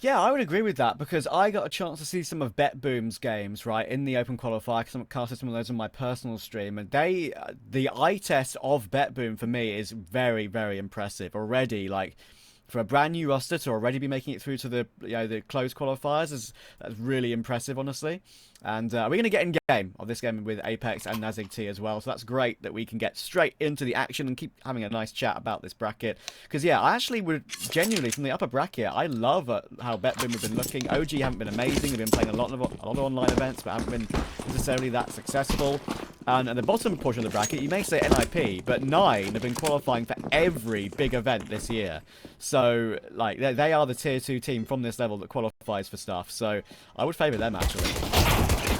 Yeah, I would agree with that because I got a chance to see some of Bet Boom's games, right, in the open qualifier. Some casted some of those on my personal stream, and the eye test of Bet Boom for me is very, very impressive already. Like for a brand new roster to already be making it through to the closed qualifiers is that's really impressive, honestly. And we're going to get in game of this game with Apeks and knasigT as well. So that's great that we can get straight into the action and keep having a nice chat about this bracket. Because, yeah, I actually would genuinely, from the upper bracket, I love how BetBoom have been looking. OG haven't been amazing. They've been playing a lot of online events, but haven't been necessarily that successful. And at the bottom portion of the bracket, you may say NIP, but 9 have been qualifying for every big event this year. So, like, they are the tier 2 team from this level that qualifies for stuff. So, I would favour them, actually.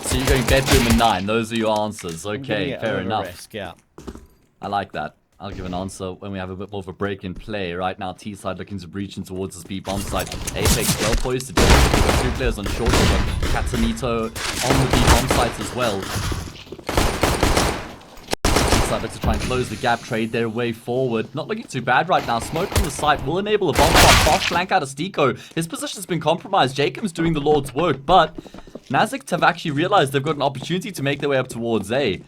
So you're going bedroom and 9. Those are your answers. Okay, fair enough. Risk, yeah. I like that. I'll give an answer when we have a bit more of a break in play. Right now, T side looking to breach in towards the B bomb side. Apeks well poised to do it. We've got 2 players on short, but knasigT on the B bomb sites as well. T side looks to try and close the gap, trade their way forward. Not looking too bad right now. Smoke from the site will enable a bomb shot. Fast flank out of Stiko. His position's been compromised. Jacob's doing the Lord's work, but knasigT have actually realized they've got an opportunity to make their way up towards A.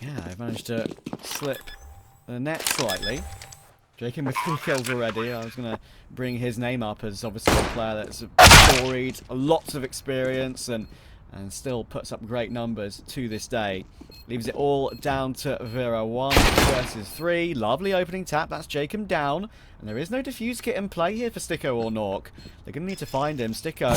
Yeah, I've managed to slip the net slightly. Jacob with 3 kills already. I was going to bring his name up as obviously a player that's storied, lots of experience, and still puts up great numbers to this day. Leaves it all down to Vera 1 versus 3. Lovely opening tap. That's Jacob down. And there is no defuse kit in play here for Sticko or Nork. They're going to need to find him. Sticko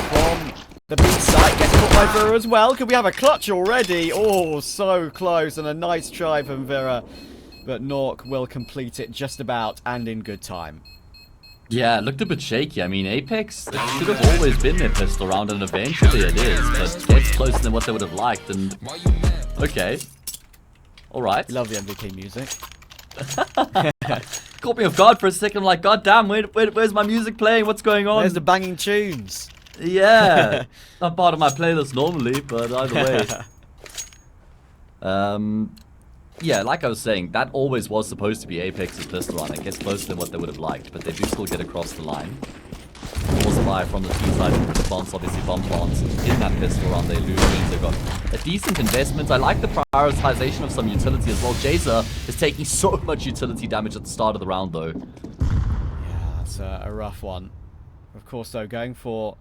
from the B site gets caught by Vera as well. Could we have a clutch already? Oh, so close. And a nice try from Vera. But Nork will complete it just about and in good time. Yeah, it looked a bit shaky. I mean, Apeks, it should have always been their pistol round, and eventually it is, but it's closer than what they would have liked, and okay. Alright. Love the MVP music. Caught me off guard for a second, like, god damn, where's my music playing? What's going on? There's the banging tunes. Yeah. Not part of my playlist normally, but either way. Yeah, like I was saying, that always was supposed to be Apex's pistol run. It gets closer than what they would have liked, but they do still get across the line. Force fire from the T side in response, obviously bomb plants. In that pistol run, they lose means they've got a decent investment. I like the prioritization of some utility as well. Jazer is taking so much utility damage at the start of the round, though. Yeah, that's a rough one. Of course, though, going for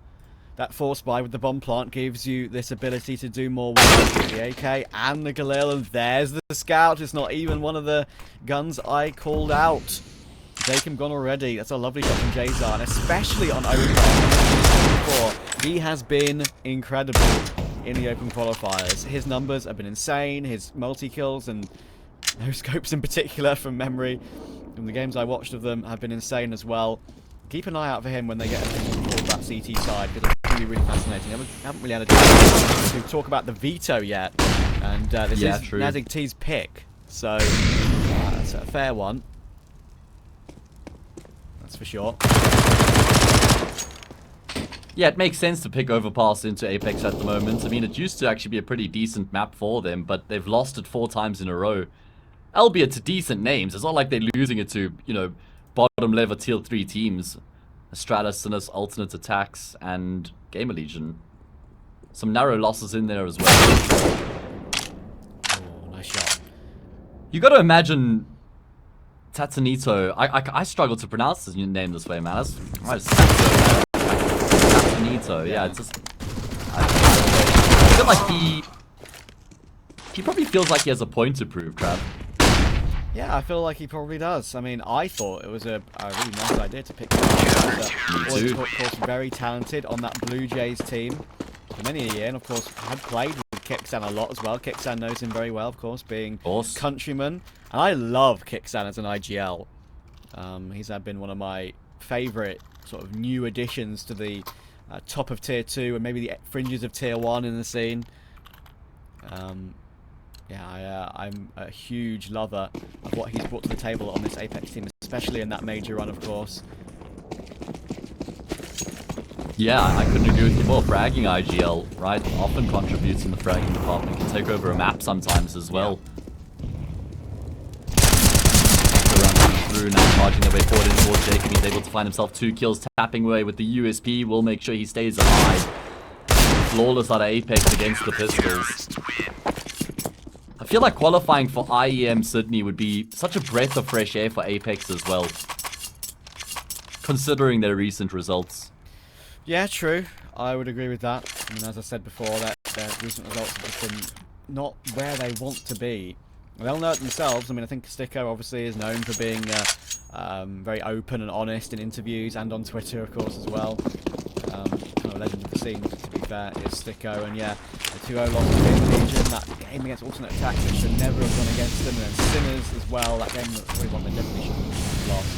that force buy with the bomb plant gives you this ability to do more with the AK and the Galil, and there's the scout. It's not even one of the guns I called out. Jacob gone already. That's a lovely shot from Jazar, and especially on Overpass. He has been incredible in the open qualifiers. His numbers have been insane. His multi-kills and no scopes in particular from memory from the games I watched of them have been insane as well. Keep an eye out for him when they get towards that CT side, because it's going to be really fascinating. I haven't really had a chance to talk about the veto yet, and this is knasigT's pick, so that's a fair one. That's for sure. Yeah, it makes sense to pick Overpass into Apeks at the moment. I mean, it used to actually be a pretty decent map for them, but they've lost it 4 times in a row. Albeit to decent names. It's not like they're losing it to, you know, bottom level tier 3 teams. Astralis, Sinus, Alternate Attacks, and Gamer Legion. Some narrow losses in there as well. Oh, nice shot. You gotta imagine knasigT. I struggle to pronounce his name this way, man. knasigT. Yeah, it's just. I feel like he probably feels like he has a point to prove, Trav. Yeah, I feel like he probably does. I mean, I thought it was a really nice idea to pick him. Me too. Of course, very talented on that Blue Jays team for many a year, and of course, had played with Kixan a lot as well. Kixan knows him very well, of course, being countryman. And I love Kixan as an IGL. He's been one of my favourite sort of new additions to the top of tier 2 and maybe the fringes of tier 1 in the scene. Yeah, I'm a huge lover of what he's brought to the table on this Apeks team, especially in that major run, of course. Yeah, I couldn't agree with you more. Fragging IGL, right, often contributes in the fragging department. Can take over a map sometimes as well. through, now charging their way forward in towards Jacob. He's able to find himself 2 kills, tapping away with the USP. Will make sure he stays alive. Flawless out of Apeks against the Pistols. I feel like qualifying for IEM Sydney would be such a breath of fresh air for Apeks as well, considering their recent results. Yeah, true. I would agree with that. I mean, as I said before, their recent results have just been not where they want to be. They'll know it themselves. I mean, I think knasigT obviously is known for being very open and honest in interviews and on Twitter, of course, as well. Kind of legend of the scene, to be fair, is knasigT. And yeah, the 2-0 loss against Legion, that game against Alternate Attack, which should never have gone against them, and then Sinners as well. That game was probably one they definitely should have lost.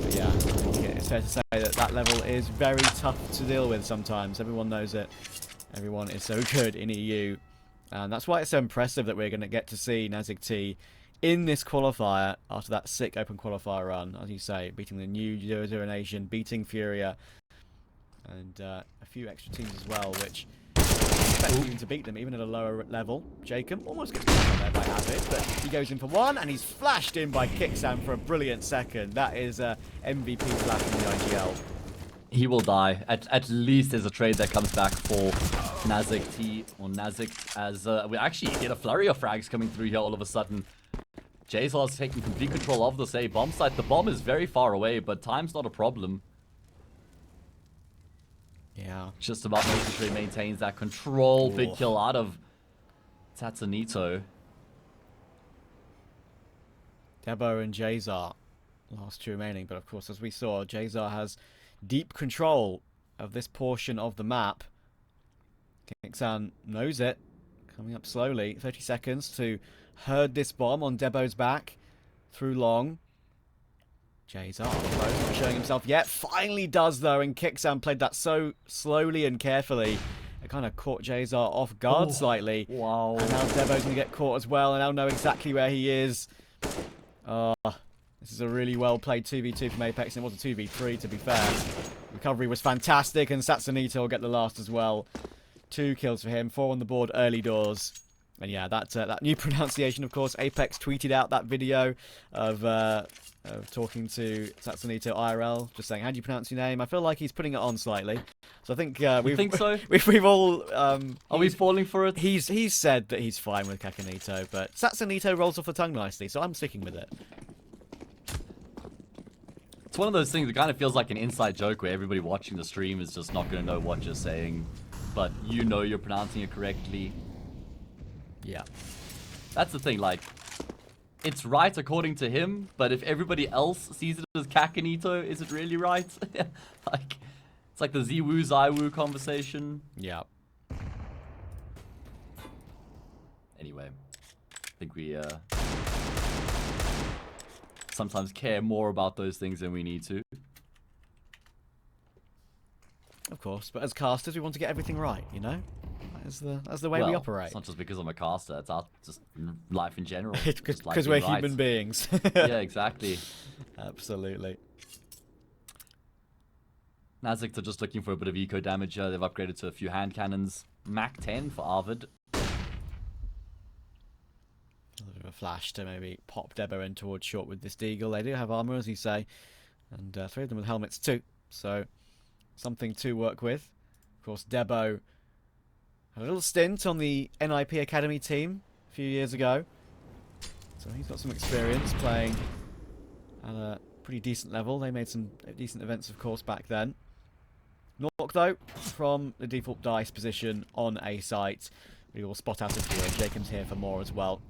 But yeah, I think it's fair to say that that level is very tough to deal with sometimes. Everyone knows it. Everyone is so good in EU. And that's why it's so impressive that we're going to get to see knasigT in this qualifier after that sick open qualifier run, as you say, beating the new 0-0 Nation, beating Furia, and a few extra teams as well, which expect even to beat them, even at a lower level. Jacob almost gets put there by Apeks, but he goes in for one, and he's flashed in by knasigT for a brilliant second. That is MVP flash in the IGL. He will die. At least there's a trade that comes back for knasigT or knasigT, as we actually get a flurry of frags coming through here all of a sudden. Jazar's taking complete control of this A bomb site. The bomb is very far away, but time's not a problem. Yeah. Just about making sure he maintains that control. Ooh. Big kill out of knasigT. Debo and Jazar, last two remaining, but of course, as we saw, Jazar has deep control of this portion of the map. knasigT knows it. Coming up slowly. 30 seconds to herd this bomb on Debo's back. Through long. Jazar close, not showing himself yet. Finally does though, and knasigT played that so slowly and carefully. It kind of caught Jazar off guard slightly. Wow. And now Debo's going to get caught as well, and I'll know exactly where he is. This is a really well played 2v2 from Apeks, and it was a 2v3 to be fair. Recovery was fantastic, and knasigT will get the last as well. 2 kills for him, 4 on the board early doors. And yeah, that new pronunciation, of course. Apeks tweeted out that video of talking to knasigT IRL, just saying, how do you pronounce your name? I feel like he's putting it on slightly. So I think You think so? we've all Are we falling for it? He's said that he's fine with knasigT, but knasigT rolls off the tongue nicely, so I'm sticking with it. It's one of those things that kind of feels like an inside joke where everybody watching the stream is just not going to know what you're saying, but you know you're pronouncing it correctly. Yeah. That's the thing, like, it's right according to him, but if everybody else sees it as knasigT, is it really right? Like, it's like the Z-woo, Zai-woo conversation. Yeah. Anyway, I think we sometimes care more about those things than we need to. Of course, but as casters, we want to get everything right, you know? That's the way we operate. It's not just because I'm a caster, it's just life in general. Because we're human beings. Yeah, exactly. Absolutely. knasigT are just looking for a bit of eco damage. They've upgraded to a few hand cannons. Mac 10 for Arvid. A little bit of a flash to maybe pop Debo in towards short with this Deagle. They do have armor, as you say, and 3 of them with helmets too. So something to work with. Of course, Debo had a little stint on the NIP Academy team a few years ago. So he's got some experience playing at a pretty decent level. They made some decent events, of course, back then. Nork, though, from the default dice position on A site. We will spot out of here. Jacob's here for more as well.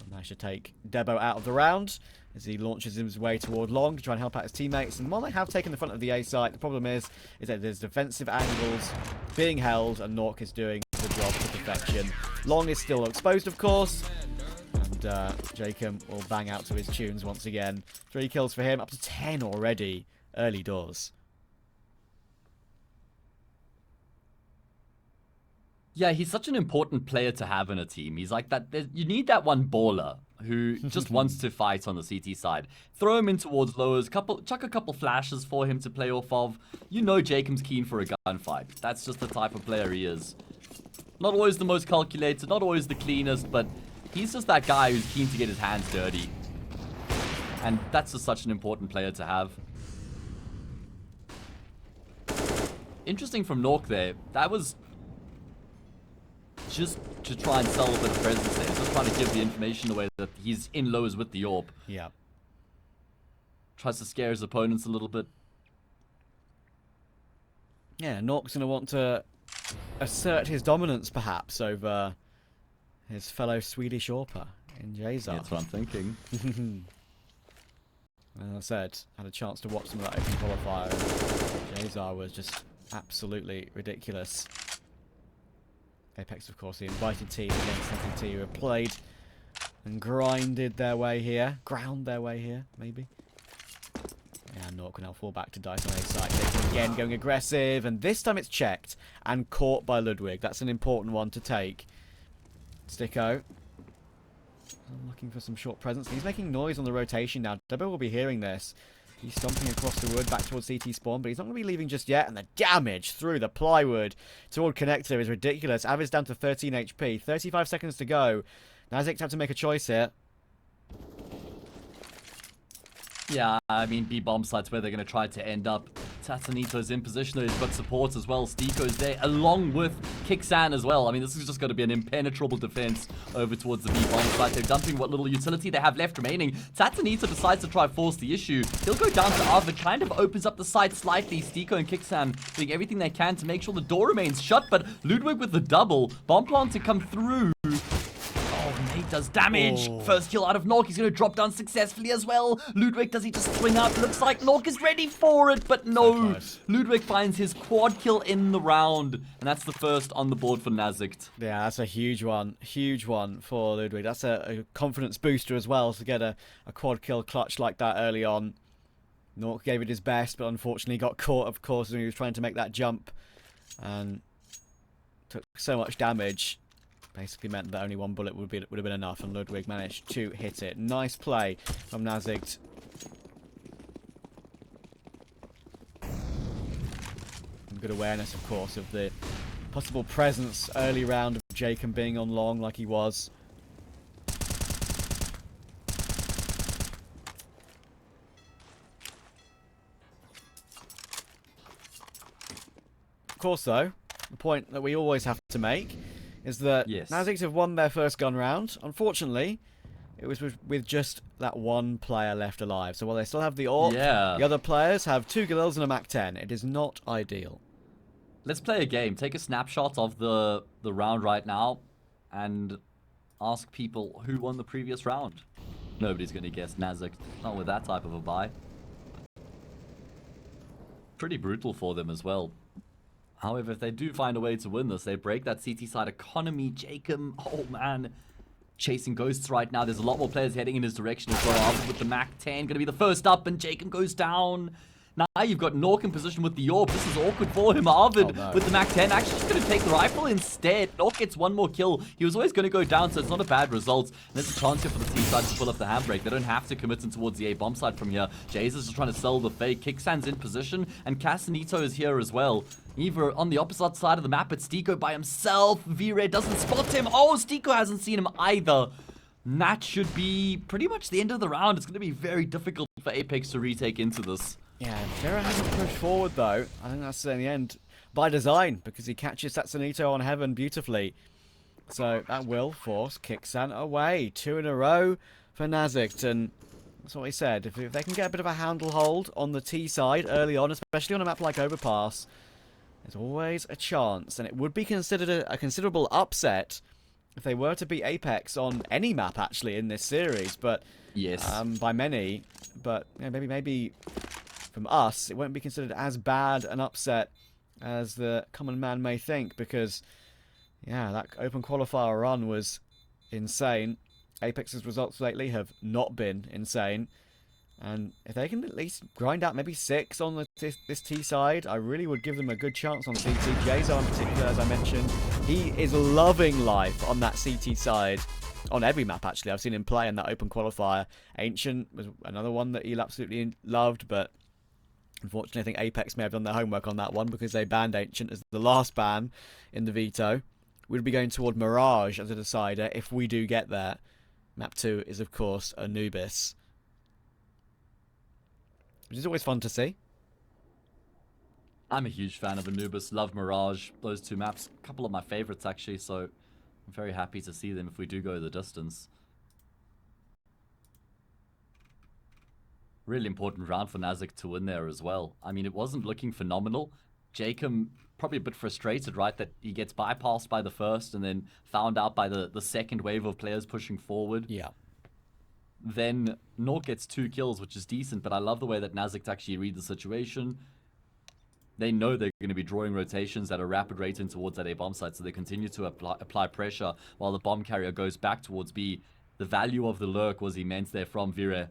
Managed to take Debo out of the round as he launches his way toward long to try and help out his teammates. And while they have taken the front of the A site, the problem is that there's defensive angles being held, and Nork is doing the job to perfection. Long is still exposed, of course, and Jacob will bang out to his tunes once again. 3 kills for him, up to 10 already. Early doors. Yeah, he's such an important player to have in a team. He's like that. You need that one baller who just wants to fight on the CT side. Throw him in towards lowers, chuck a couple flashes for him to play off of. You know Jacob's keen for a gunfight. That's just the type of player he is. Not always the most calculated, not always the cleanest, but he's just that guy who's keen to get his hands dirty. And that's just such an important player to have. Interesting from Nork there. That was just to try and sell a bit of presence there. Just trying to give the information away that he's in lows with the AWP. Yeah. Tries to scare his opponents a little bit. Yeah, Nork's going to want to assert his dominance, perhaps, over his fellow Swedish AWPer in Jazar. That's what I'm thinking. As I said, had a chance to watch some of that open qualifier, and Jazar was just absolutely ridiculous. Apeks, of course, the invited team against knasigT, who have played and grinded their way here. Ground their way here, maybe. Yeah, Nork can now fall back to dice on A side. Jason again going aggressive, and this time it's checked and caught by Ludwig. That's an important one to take. Sticko. I'm looking for some short presence. He's making noise on the rotation now. Dubbo will be hearing this. He's stomping across the wood back towards CT spawn, but he's not going to be leaving just yet. And the damage through the plywood toward Connector is ridiculous. Avid's down to 13 HP. 35 seconds to go. knasigT have to make a choice here. Yeah, I mean, B bomb site's where they're going to try to end up. knasigT's in position, though. He's got supports as well. Stiko's there, along with Kixan as well. I mean, this is just going to be an impenetrable defense over towards the B bomb site. They're dumping what little utility they have left remaining. knasigT decides to try force the issue. He'll go down to Arvid, kind of opens up the site slightly. Stiko and Kixan doing everything they can to make sure the door remains shut, but Ludwig with the double. Bomb plant to come through. Nate does damage. Oh. First kill out of Nork. He's going to drop down successfully as well. Ludwig, does he just swing up? Looks like Nork is ready for it, but no. So close. Ludwig finds his quad kill in the round, and that's the first on the board for knasigT. Yeah, that's a huge one. Huge one for Ludwig. That's a confidence booster as well to get a quad kill clutch like that early on. Nork gave it his best, but unfortunately got caught, of course, when he was trying to make that jump. And took so much damage. Basically meant that only one bullet would have been enough, and Ludwig managed to hit it. Nice play from knasigT. And good awareness, of course, of the possible presence early round of Jacob being on long like he was. Of course, though, the point that we always have to make is that Yes. knasigT have won their first gun round. Unfortunately, it was with just that one player left alive. So while they still have the AWP, the other players have 2 Galils and a MAC-10. It is not ideal. Let's play a game. Take a snapshot of the round right now and ask people who won the previous round. Nobody's going to guess knasigT. Not with that type of a buy. Pretty brutal for them as well. However, if they do find a way to win this, they break that CT side economy. Jacob, oh man, chasing ghosts right now. There's a lot more players heading in his direction as well. Arvid with the MAC-10, going to be the first up, and Jacob goes down. Now you've got Nork in position with the AWP. This is awkward for him. Arvid with the MAC-10 actually just going to take the rifle instead. Nork gets one more kill. He was always going to go down, so it's not a bad result. And there's a chance here for the team side to pull up the handbrake. They don't have to commit in towards the A bomb side from here. Jaze is just trying to sell the fake. Kixan's in position, and knasigT is here as well. Either on the opposite side of the map, it's Stiko by himself. V-Ray doesn't spot him. Oh, Stiko hasn't seen him either. And that should be pretty much the end of the round. It's going to be very difficult for Apeks to retake into this. Yeah, Jera hasn't pushed forward, though. I think that's in the end by design, because he catches knasigT on Heaven beautifully. So that will force Kixan away. 2 in a row for knasigT, and that's what he said. If they can get a bit of a handle hold on the T side early on, especially on a map like Overpass, there's always a chance, and it would be considered a considerable upset if they were to beat Apeks on any map, actually, in this series. But yes, by many. But you know, maybe from us, it won't be considered as bad an upset as the common man may think, because yeah, that open qualifier run was insane. Apex's results lately have not been insane. And if they can at least grind out maybe 6 on this T side, I really would give them a good chance on CT. Jazo in particular, as I mentioned, he is loving life on that CT side. On every map, actually. I've seen him play in that open qualifier. Ancient was another one that he absolutely loved, but unfortunately I think Apeks may have done their homework on that one, because they banned Ancient as the last ban in the veto. We'd be going toward Mirage as a decider if we do get there. Map 2 is, of course, Anubis. which is always fun to see. I'm a huge fan of Anubis. Love Mirage. Those two maps, a couple of my favorites actually. So I'm very happy to see them if we do go the distance. Really important round for knasigT to win there as well. I mean, it wasn't looking phenomenal. Jacob probably a bit frustrated, right, that he gets bypassed by the first and then found out by the second wave of players pushing forward. Yeah. Then Nork gets 2 kills, which is decent, but I love the way that knasigT actually read the situation. They know they're going to be drawing rotations at a rapid rate in towards that A bomb site, so they continue to apply pressure while the bomb carrier goes back towards B. The value of the lurk was immense there from Vire.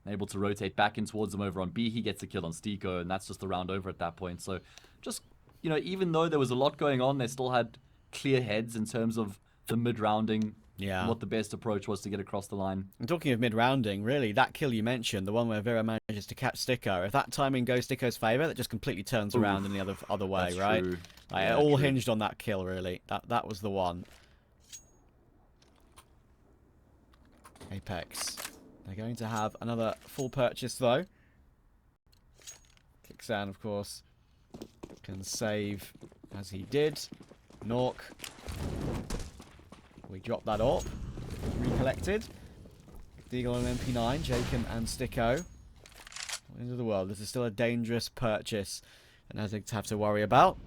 Able to rotate back in towards them over on B. He gets a kill on Stiko, and that's just the round over at that point. So just, you know, even though there was a lot going on, they still had clear heads in terms of the mid-rounding. Yeah. What the best approach was to get across the line. And talking of mid-rounding, really, that kill you mentioned, the one where Vera manages to catch Stiko, if that timing goes Stiko's favour, that just completely turns around in the other way, That's right? true. Like, Yeah, it all true. hinged on that kill, really. That was the one. Apeks. They're going to have another full purchase, though. knasigT, of course, can save as he did. Nork. We dropped that up. Recollected. Deagle on MP9, Jacob and Stiko. Into the world. This is still a dangerous purchase and knasigT have to worry about.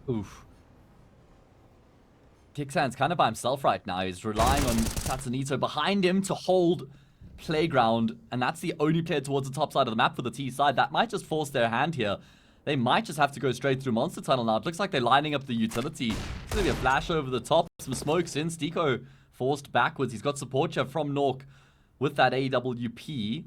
Oof. knasigT's kind of by himself right now. He's relying on knasigT behind him to hold playground, and that's the only player towards the top side of the map for the T side. That might just force their hand here. They might just have to go straight through Monster Tunnel now. It looks like they're lining up the utility. It's going to be a flash over the top. Some smokes in. Stiko forced backwards. He's got support here from Nork with that AWP.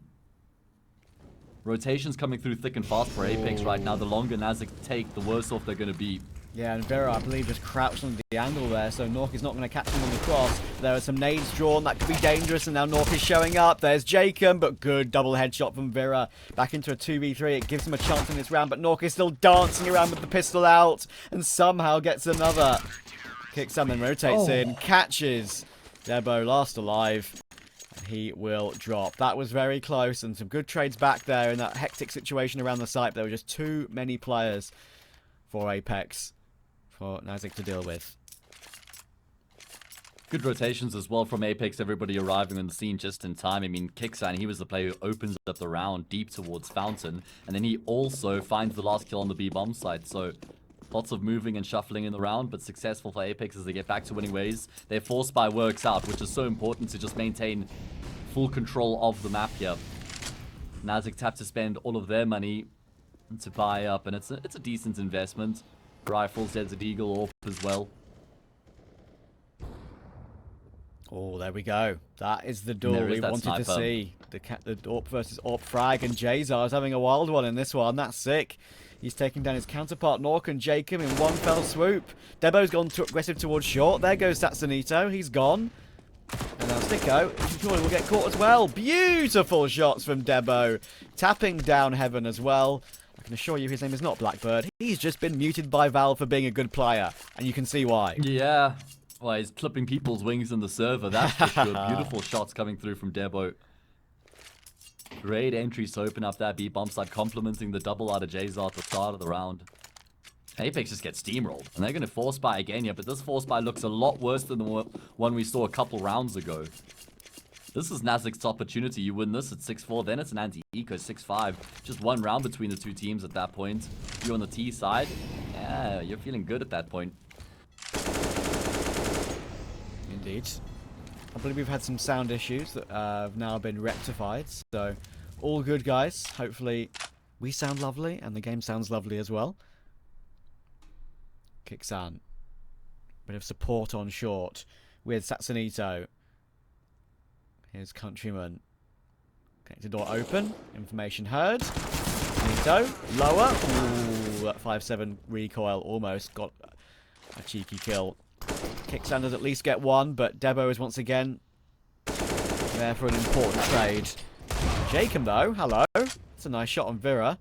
Rotations coming through thick and fast for Apeks right now. The longer knasigT take, the worse off they're going to be. Yeah, and Vera, I believe, just crouched under the angle there, so Nork is not going to catch him on the cross. There are some nades drawn, that could be dangerous, and now Nork is showing up. There's Jacob, but good double headshot from Vera. Back into a 2v3, it gives him a chance in this round, but Nork is still dancing around with the pistol out, and somehow gets another. knasigT then rotates in, catches Debo, last alive. He will drop. That was very close, and some good trades back there in that hectic situation around the site. There were just too many players for Apeks, for knasigT to deal with. Good rotations as well from Apeks, everybody arriving on the scene just in time. I mean, knasigT, he was the player who opens up the round deep towards Fountain, and then he also finds the last kill on the B bomb site. So lots of moving and shuffling in the round, but successful for Apeks as they get back to winning ways. Their force buy works out, which is so important to just maintain full control of the map here. knasigT have to spend all of their money to buy up, and it's a decent investment. Rifles, Desert Eagle, AWP as well. Oh, there we go. That is the duel we wanted to see. The AWP versus AWP frag, and Jazar is having a wild one in this one. That's sick. He's taking down his counterpart Nork and Jacob in one fell swoop. Debo's gone too aggressive towards short. There goes knasigT. He's gone. And now Stiko surely will get caught as well. Beautiful shots from Debo. Tapping down Heaven as well. I can assure you his name is not Blackbird. He's just been muted by Valve for being a good player. And you can see why. Yeah. Well, he's clipping people's wings in the server. That's for sure. Beautiful shots coming through from Debo. Great entries to open up that B bomb site, complementing the double out of Jazar at the start of the round. Apeks just gets steamrolled, and they're going to force buy again here, but this force buy looks a lot worse than the one we saw a couple rounds ago. This is knasigT's opportunity. You win this at 6-4, then it's an anti-eco 6-5. Just one round between the two teams at that point. You're on the T side. Yeah, you're feeling good at that point. Indeed. I believe we've had some sound issues that have now been rectified, so all good, guys. Hopefully we sound lovely, and the game sounds lovely as well. knasigT. Bit of support on short with knasigT. Here's Countryman. Connected door open. Information heard. knasigT. Lower. Ooh, that 5-7 recoil almost got a cheeky kill. knasigT does at least get one, but Debo is once again there for an important trade. Jacob, though, hello. It's a nice shot on Vera.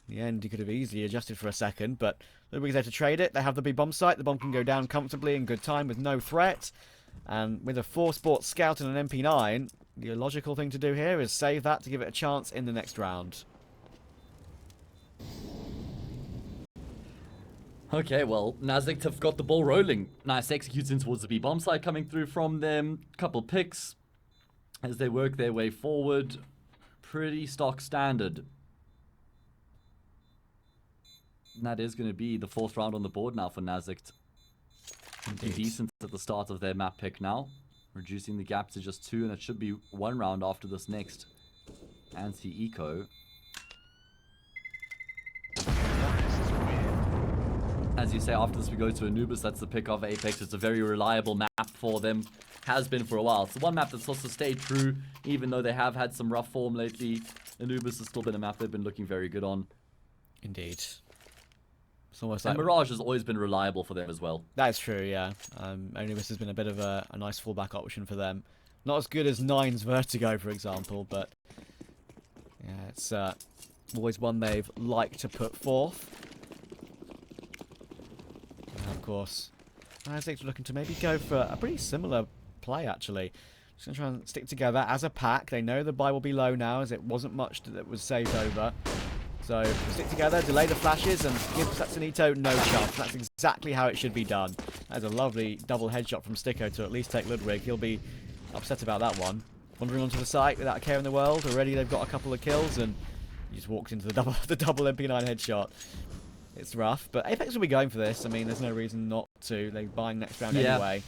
In the end, he could have easily adjusted for a second, but Ludwig's there to trade it. They have the big bomb site. The bomb can go down comfortably in good time with no threat. And with a 4-sport scout and an MP9, the logical thing to do here is save that to give it a chance in the next round. Okay, well, knasigT have got the ball rolling. Nice executing towards the B bomb side coming through from them. Couple picks as they work their way forward. Pretty stock standard. And that is going to be the 4th round on the board now for knasigT. Looking decent at the start of their map pick now. Reducing the gap to just 2, and it should be 1 round after this next. Anti-eco. As you say, after this we go to Anubis. That's the pick of Apeks. It's a very reliable map for them. Has been for a while. It's the one map that's also stayed true, even though they have had some rough form lately. Anubis has still been a map they've been looking very good on. Indeed. It's almost like... And Mirage has always been reliable for them as well. That's true, yeah. Anubis has been a bit of a nice fallback option for them. Not as good as Nine's Vertigo, for example, but... yeah, it's always one they've liked to put forth. And of course, knasigT looking to maybe go for a pretty similar play, actually. Just going to try and stick together as a pack. They know the buy will be low now, as it wasn't much that was saved over. So, stick together, delay the flashes, and give knasigT no chance. That's exactly how it should be done. That's a lovely double headshot from Sticko to at least take Ludwig. He'll be upset about that one. Wandering onto the site without a care in the world. Already they've got a couple of kills, and he just walked into the double MP9 headshot. It's rough, but Apeks will be going for this. I mean, there's no reason not to. They're buying next round anyway.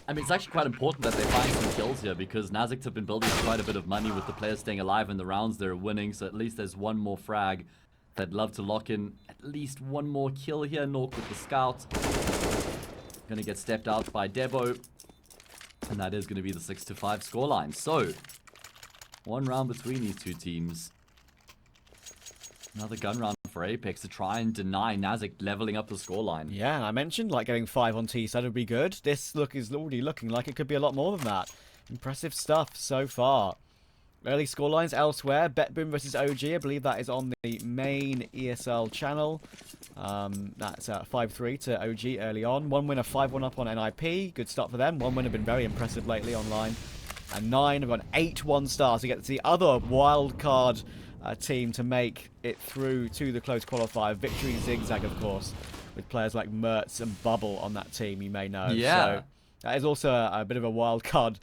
I mean, it's actually quite important that they find some kills here, because knasigT have been building quite a bit of money with the players staying alive in the rounds they're winning, so at least there's one more frag. They'd love to lock in at least one more kill here. Nork with the scout. Gonna get stepped out by Debo. And that is going to be the 6-5 scoreline. So, 1 round between these two teams. Another gun round for Apeks to try and deny knasigT leveling up the scoreline. Yeah, I mentioned like getting 5 on T side would be good. This look is already looking like it could be a lot more than that. Impressive stuff so far. Early scorelines elsewhere. BetBoom versus OG. I believe that is on the main ESL channel. That's 5-3 to OG early on. 1 winner, 5-1 up on NIP. Good start for them. 1 winner been very impressive lately online. And 9 have got 8 1-stars to get to the other wild card team to make it through to the close qualifier. Victory Zigzag, of course, with players like Mertz and Bubble on that team, you may know. Yeah. So that is also a bit of a wild card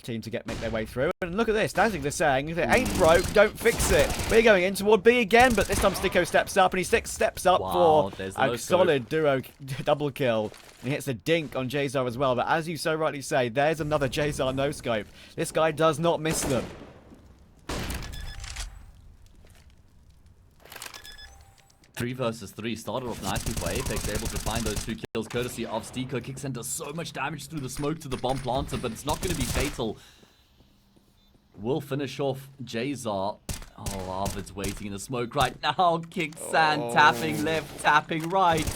team to make their way through. And look at this. knasigT is saying, if it ain't broke, don't fix it. We're going in toward B again, but this time Sticko steps up, and he steps up for a solid duo double kill. And he hits a dink on Jazar as well. But as you so rightly say, there's another Jazar no-scope. This guy does not miss them. 3 versus 3 started off nicely for Apeks, able to find those 2 kills courtesy of Sticko. Kicks and does so much damage through the smoke to the bomb planter, but it's not going to be fatal. Will finish off Jazar. Oh, Arvid's waiting in the smoke right now. Kicksand tapping left, tapping right.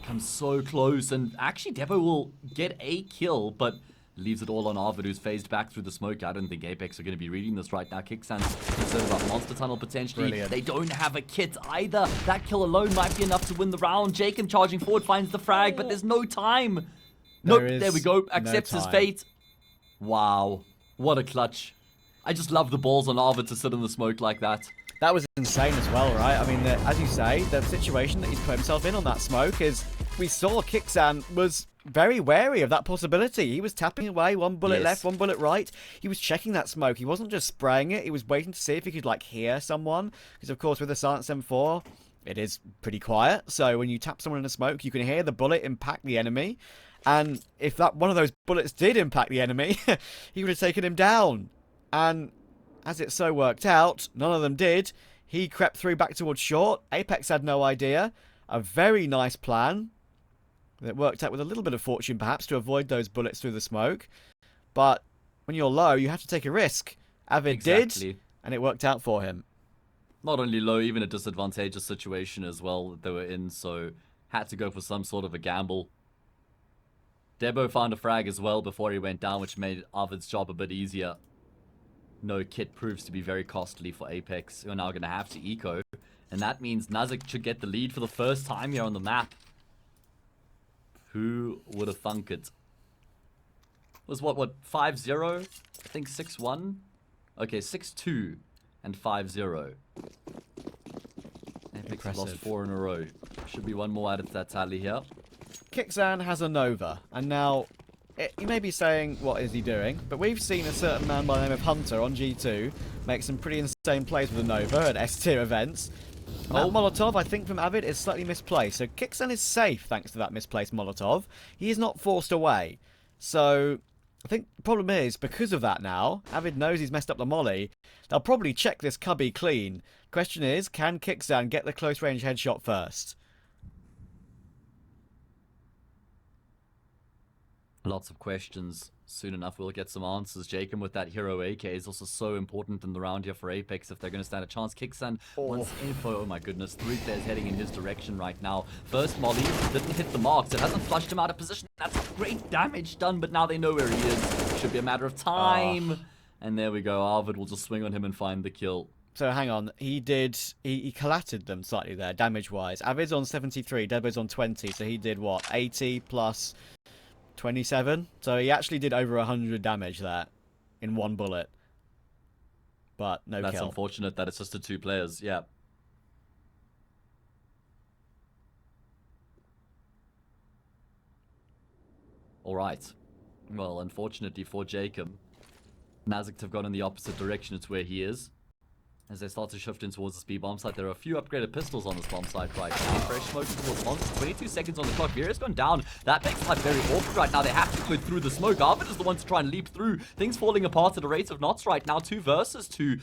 Comes so close, and actually Debo will get a kill, but leaves it all on Arvid, who's phased back through the smoke. I don't think Apeks are going to be reading this right now. Kicksand's concerned about Monster Tunnel potentially. Brilliant. They don't have a kit either. That kill alone might be enough to win the round. Jacob charging forward finds the frag, but there's no time. Nope, there we go. Accepts his fate. Wow. What a clutch. I just love the balls on Arvid to sit in the smoke like that. That was insane as well, right? I mean, as you say, the situation that he's put himself in on that smoke is... We saw Kicksan was very wary of that possibility. He was tapping away, 1 bullet left, 1 bullet right. He was checking that smoke. He wasn't just spraying it. He was waiting to see if he could, like, hear someone. Because, of course, with the Silence M4, it is pretty quiet. So when you tap someone in the smoke, you can hear the bullet impact the enemy. And if that one of those bullets did impact the enemy, he would have taken him down. And as it so worked out, none of them did. He crept through back towards short. Apeks had no idea. A very nice plan. It worked out with a little bit of fortune, perhaps, to avoid those bullets through the smoke. But when you're low, you have to take a risk. Avid did, and it worked out for him. Not only low, even a disadvantageous situation as well that they were in, so had to go for some sort of a gamble. Debo found a frag as well before he went down, which made Avid's job a bit easier. No kit proves to be very costly for Apeks, who are now going to have to eco. And that means knasigT should get the lead for the first time here on the map. Who would have thunk it? was what 5-0? I think 6-1. Okay, 6-2 and 5-0. Apeks have lost 4 in a row. Should be one more added to that tally here. knasigT has a Nova, and now you may be saying, what is he doing? But we've seen a certain man by the name of Hunter on G2 make some pretty insane plays with a Nova at S-tier events. That Molotov, I think, from Avid is slightly misplaced. So knasigT is safe thanks to that misplaced Molotov. He is not forced away. So I think the problem is, because of that now, Avid knows he's messed up the molly. They'll probably check this cubby clean. Question is, can knasigT get the close range headshot first? Lots of questions. Soon enough we'll get some answers. Jacob with that hero AK is also so important in the round here for Apeks if they're going to stand a chance. knasigT wants info. Oh my goodness. 3 players heading in his direction right now. First molly didn't hit the marks. It hasn't flushed him out of position. That's great damage done, but now they know where he is. Should be a matter of time. And there we go. Arvid will just swing on him and find the kill. So hang on, he collated them slightly there, damage-wise. Avid's on 73, Debo's on 20, so he did what, 80 plus 27? So he actually did over 100 damage there in one bullet. But no kill. That's unfortunate that it's just the 2 players, yeah. Alright. Well, unfortunately for Jacob, knasigT have gone in the opposite direction. It's where he is. As they start to shift in towards the speed bomb site, there are a few upgraded pistols on this bomb site right now. Fresh smoke towards Monster. 22 seconds on the clock. Vera's gone down. That makes life very awkward right now. They have to go through the smoke. Arvid is the one to try and leap through. Things falling apart at a rate of knots right now. 2 versus 2.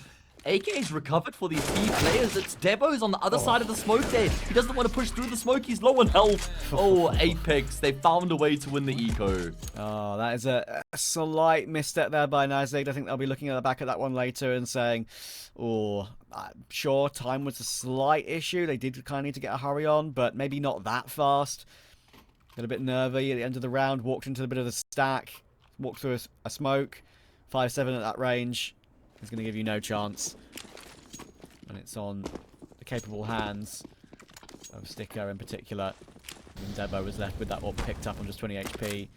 AK's recovered for these key players. It's Debo's on the other side of the smoke there. He doesn't want to push through the smoke. He's low on health. Oh, Apeks. They found a way to win the eco. Oh, that is a slight misstep there by knasigT. I think they'll be looking at the back of that one later and saying, oh, sure, time was a slight issue. They did kind of need to get a hurry on, but maybe not that fast. Got a bit nervy at the end of the round. Walked into a bit of the stack. Walked through a smoke. 5-7 at that range. He's going to give you no chance. And it's on the capable hands of Sticker in particular. And Debo was left with that one picked up on just 20 HP.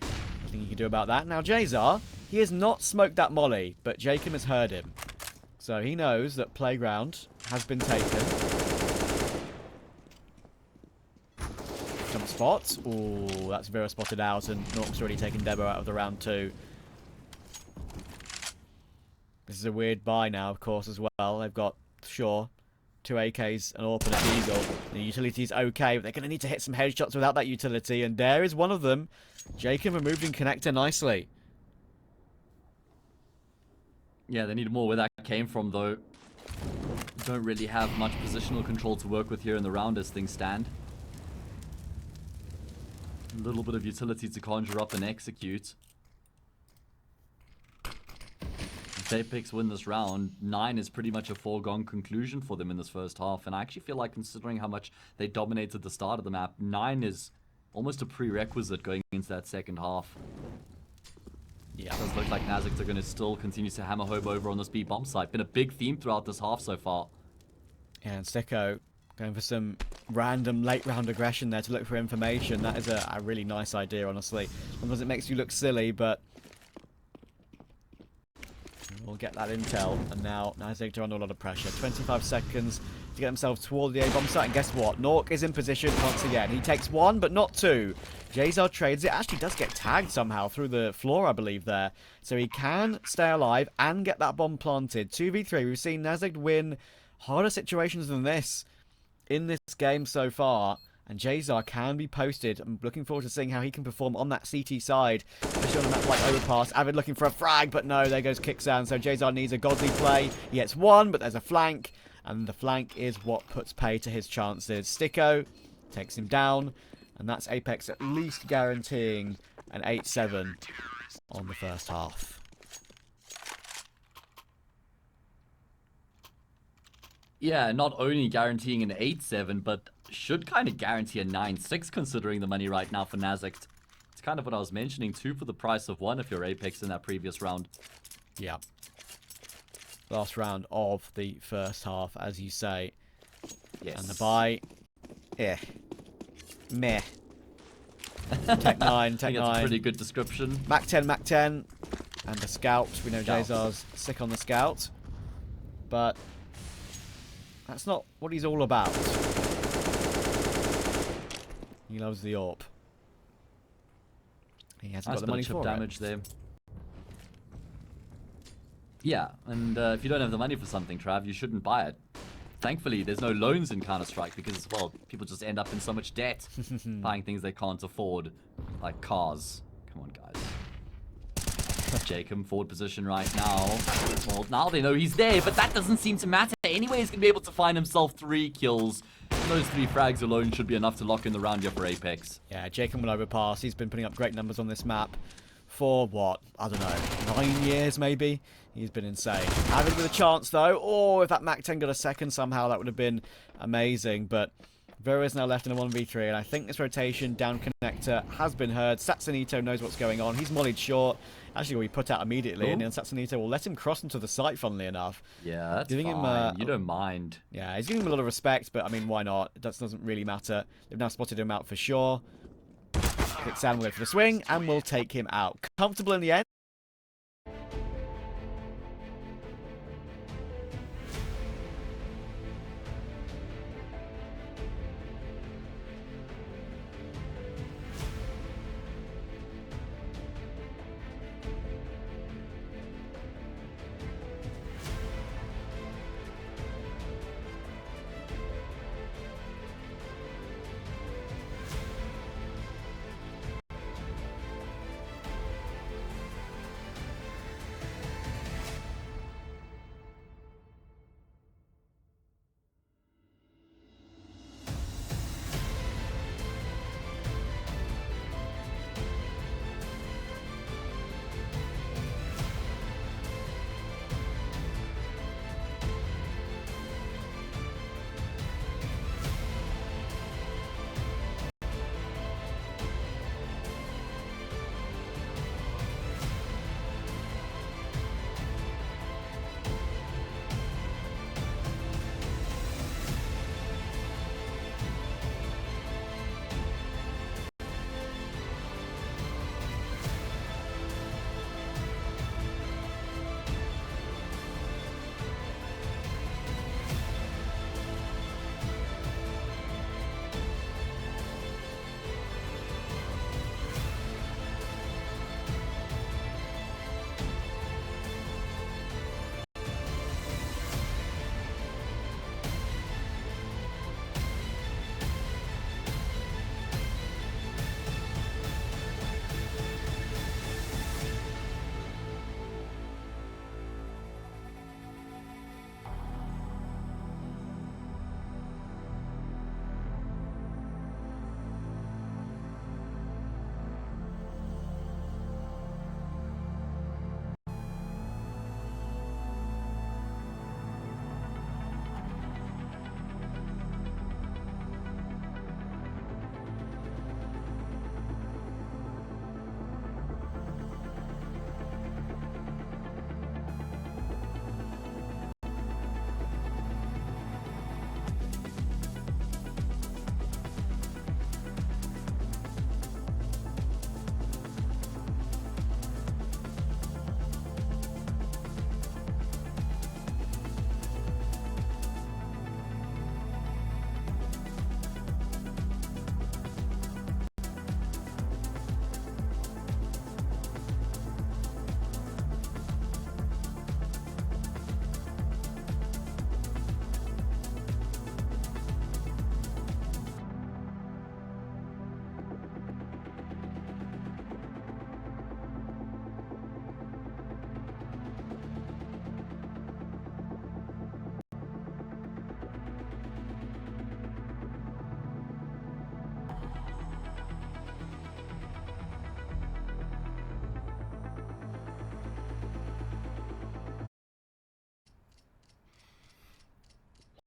Nothing you can do about that. Now, Jazar, he has not smoked that molly, but Jacob has heard him. So he knows that Playground has been taken. Jump spot. Ooh, that's Vera spotted out, and Nork's already taken Debo out of the round 2. This is a weird buy now, of course, as well. They've got, sure, 2 AKs, an AWP and a Eagle. The utility's okay, but they're going to need to hit some headshots without that utility, and there is one of them. Jacob removed in connector nicely. Yeah, they need more where that came from, though. Don't really have much positional control to work with here in the round as things stand. A little bit of utility to conjure up and execute. If Apeks win this round, 9 is pretty much a foregone conclusion for them in this first half. And I actually feel like, considering how much they dominated the start of the map, 9 is almost a prerequisite going into that second half. Yeah, it does look like knasigT are going to still continue to hammer home over on this B bomb site. Been a big theme throughout this half so far. Yeah, and Sicko going for some random late round aggression there to look for information. That is a really nice idea, honestly. Sometimes it makes you look silly, but we'll get that intel. And now knasigT are under a lot of pressure. 25 seconds to get themselves toward the A-bomb site. And guess what? Nork is in position once again. He takes 1, but not 2. Jazar trades it. Actually does get tagged somehow through the floor, I believe, there. So he can stay alive and get that bomb planted. 2v3. We've seen knasigT win harder situations than this in this game so far. And Jazar can be posted. I'm looking forward to seeing how he can perform on that CT side, especially on a map like Overpass. Avid looking for a frag, but no, there goes knasigT. So Jazar needs a godly play. He gets 1, but there's a flank. And the flank is what puts pay to his chances. Sticko takes him down. And that's Apeks at least guaranteeing an 8-7 on the first half. Yeah, not only guaranteeing an 8-7, but should kind of guarantee a 9-6 considering the money right now for knasigT. It's kind of what I was mentioning too, for the price of 1 if you're Apeks in that previous round. Yeah. Last round of the first half, as you say. Yes. And the buy, meh. Tech 9, Tech 9. That's a pretty good description. Mac 10, Mac 10. And the scout. We know Jazar's sick on the scout. But that's not what he's all about. He loves the AWP. He hasn't got the money for damage there. Yeah, and if you don't have the money for something, Trav, you shouldn't buy it. Thankfully, there's no loans in Counter-Strike because, well, people just end up in so much debt buying things they can't afford, like cars. Come on, guys. Jacob, forward position right now. Well, now they know he's there, but that doesn't seem to matter. Anyway, he's going to be able to find himself 3 kills. Those 3 frags alone should be enough to lock in the round here for Apeks. Yeah, Jacob will overpass. He's been putting up great numbers on this map for, what, I don't know, 9 years maybe? He's been insane. Having with a chance, though. Oh, if that Mac-10 got a second somehow, that would have been amazing. But Vera is now left in a 1v3, and I think this rotation down connector has been heard. knasigT knows what's going on. He's mollied short. Actually, will be put out immediately, and then knasigT will let him cross into the site, funnily enough. Yeah, that's giving fine. Him, you don't mind. Yeah, he's giving him a lot of respect, but, I mean, why not? That doesn't really matter. They've now spotted him out for sure. Sam will go for the swing, and we'll take him out. Comfortable in the end.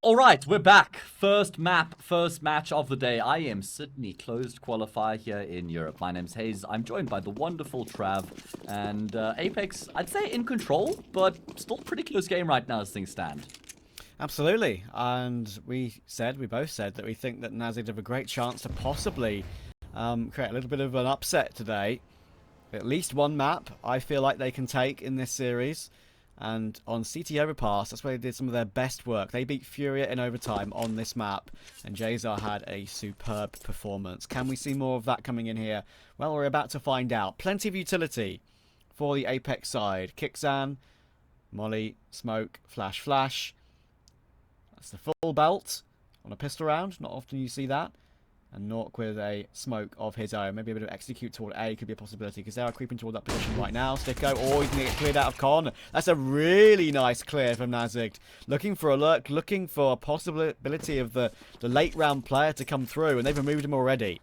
Alright, we're back. First map, first match of the day. IEM Sydney closed qualifier here in Europe. My name's Hayes. I'm joined by the wonderful Trav. And Apeks, I'd say in control, but still pretty close game right now as things stand. Absolutely. And we both said that we think that knasigT have a great chance to possibly create a little bit of an upset today. at least one map I feel like they can take in this series. And on CT Overpass, that's where they did some of their best work. They beat Furia in overtime on this map, and Jazar had a superb performance. Can we see more of that coming in here? Well, we're about to find out. Plenty of utility for the Apeks side. Kixan, Molly, Smoke, Flash, Flash. That's the full belt on a pistol round. Not often you see that. And Nork with a smoke of his own. Maybe a bit of execute toward A could be a possibility, because they are creeping toward that position right now. Sticko, oh, he's going to get cleared out of Con. That's a really nice clear from knasigT. Looking for a lurk, looking for a possibility of the late round player to come through, and they've removed him already.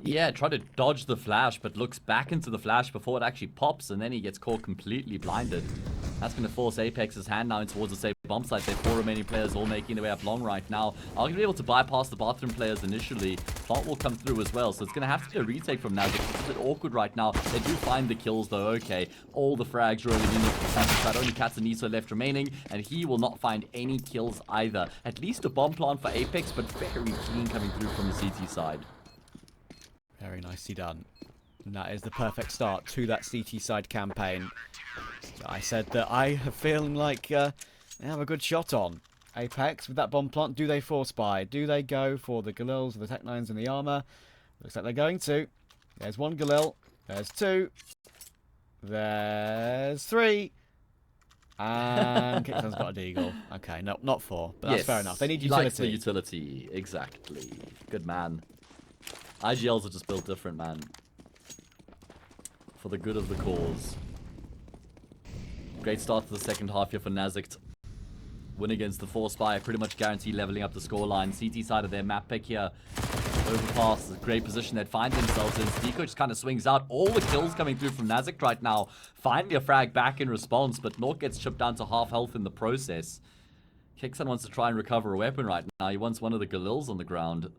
Yeah, try to dodge the flash, but looks back into the flash before it actually pops, and then he gets caught completely blinded. That's going to force Apeks' hand now in towards the safe bomb site. They have 4 remaining players all making their way up long right now. Are going to be able to bypass the bathroom players initially. Plant will come through as well, so it's going to have to be a retake from knasigT. It's a bit awkward right now. They do find the kills though, okay. All the frags rolling in the side. Only knasigT left remaining, and he will not find any kills either. At least a bomb plant for Apeks, but very clean coming through from the CT side. Very nicely done. And that is the perfect start to that CT side campaign. I said that I have feeling like they have a good shot on. Apeks with that bomb plant. Do they force buy? Do they go for the Galils, the Tech-9s and the armor? Looks like they're going to. There's one Galil. There's 2. There's 3. And Kicksan's got a deagle. Okay, no, not 4, but that's fair enough. They need utility. Likes the utility, exactly. Good man. IGLs are just built different, man. For the good of the cause. Great start to the second half here for knasigT. Win against the Force Spy, pretty much guarantee leveling up the scoreline. CT side of their map pick here. Overpass, a great position they'd find themselves in. Stico just kind of swings out. All the kills coming through from knasigT right now. Finally a frag back in response, but Nork gets chipped down to half health in the process. Kixan wants to try and recover a weapon right now. He wants one of the Galils on the ground.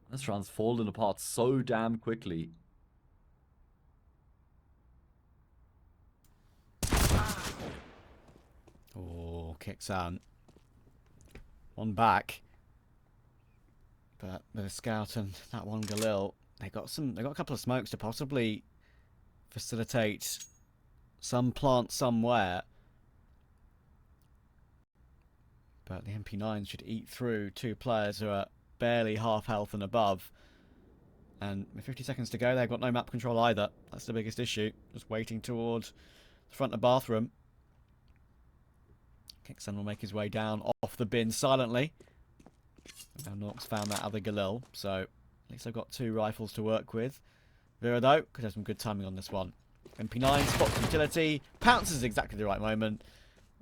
This round's fallen apart so damn quickly. Oh, Kixan. One back. But with a scout and that one Galil, they got a couple of smokes to possibly facilitate some plant somewhere. But the MP9 should eat through 2 players who are barely half health and above. And with 50 seconds to go, they've got no map control either. That's the biggest issue. Just waiting towards the front of the bathroom. Kixan will make his way down off the bin silently. Now Nork's found that other Galil, so at least I've got 2 rifles to work with. Vera, though, could have some good timing on this one. MP9 spots utility, pounces exactly the right moment.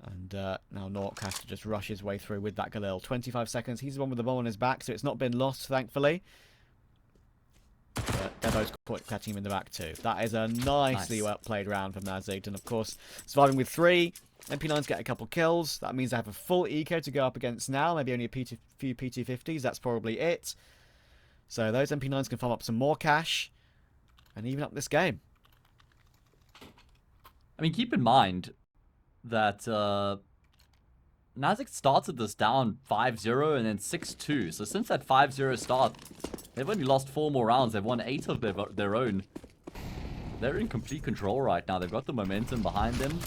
And now Nork has to just rush his way through with that Galil. 25 seconds. He's the one with the ball on his back, so it's not been lost, thankfully. But Debo's catching him in the back too. That is a nicely well played round from knasigT. And of course, surviving with 3. MP9s get a couple kills. That means they have a full eco to go up against now. Maybe only a few PT50s. That's probably it. So those MP9s can farm up some more cash and even up this game. I mean, keep in mind that knasigT started this down 5-0 and then 6-2. So since that 5-0 start, they've only lost 4 more rounds. They've won 8 of their own. They're in complete control right now. They've got the momentum behind them.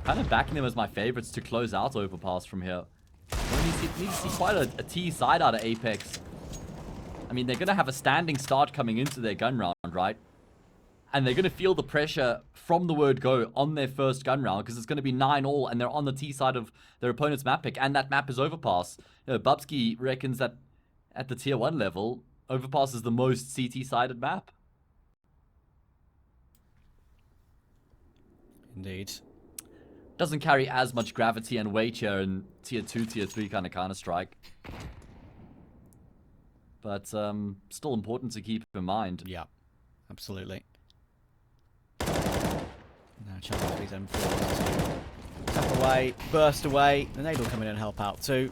Kind of backing them as my favorites to close out Overpass from here. We need to see quite a T side out of Apeks. I mean, they're going to have a standing start coming into their gun round, right? And they're going to feel the pressure from the word go on their first gun round, because it's going to be 9-all, and they're on the T side of their opponent's map pick, and that map is Overpass. You know, Bubsky reckons that at the tier 1 level, Overpass is the most CT-sided map. Indeed. Doesn't carry as much gravity and weight here in tier 2, tier 3 kind of Counter-Strike. But still important to keep in mind. Yeah, absolutely. Now challenge these M4s to tap away, burst away. The nade will come in and help out too.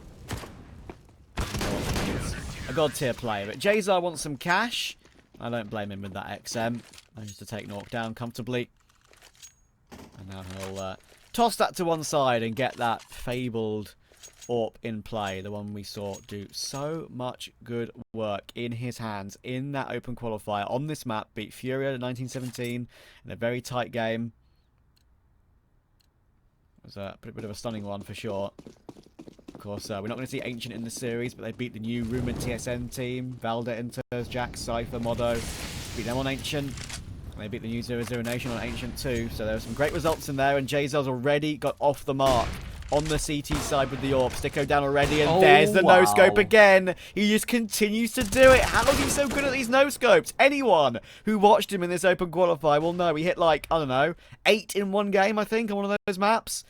A god tier player, but Jazar wants some cash. I don't blame him with that XM. Managed to take Nork down comfortably. And now he'll toss that to one side and get that fabled AWP in play, the one we saw do so much good work in his hands in that open qualifier on this map, beat Furia in 1917 in a very tight game. It was a bit of a stunning one for sure. Of course, we're not going to see Ancient in the series, but they beat the new Rumored TSN team. Valda enters, Jack, Cypher, Modo. Beat them on Ancient. And they beat the new 0-0 Nation on Ancient too. So there were some great results in there, and Jayzar's already got off the mark on the CT side with the AWP. Sticko down already, and there's the no-scope again. He just continues to do it. How is he so good at these no-scopes? Anyone who watched him in this open qualifier will know. He hit like, I don't know, 8 in one game, I think, on one of those maps.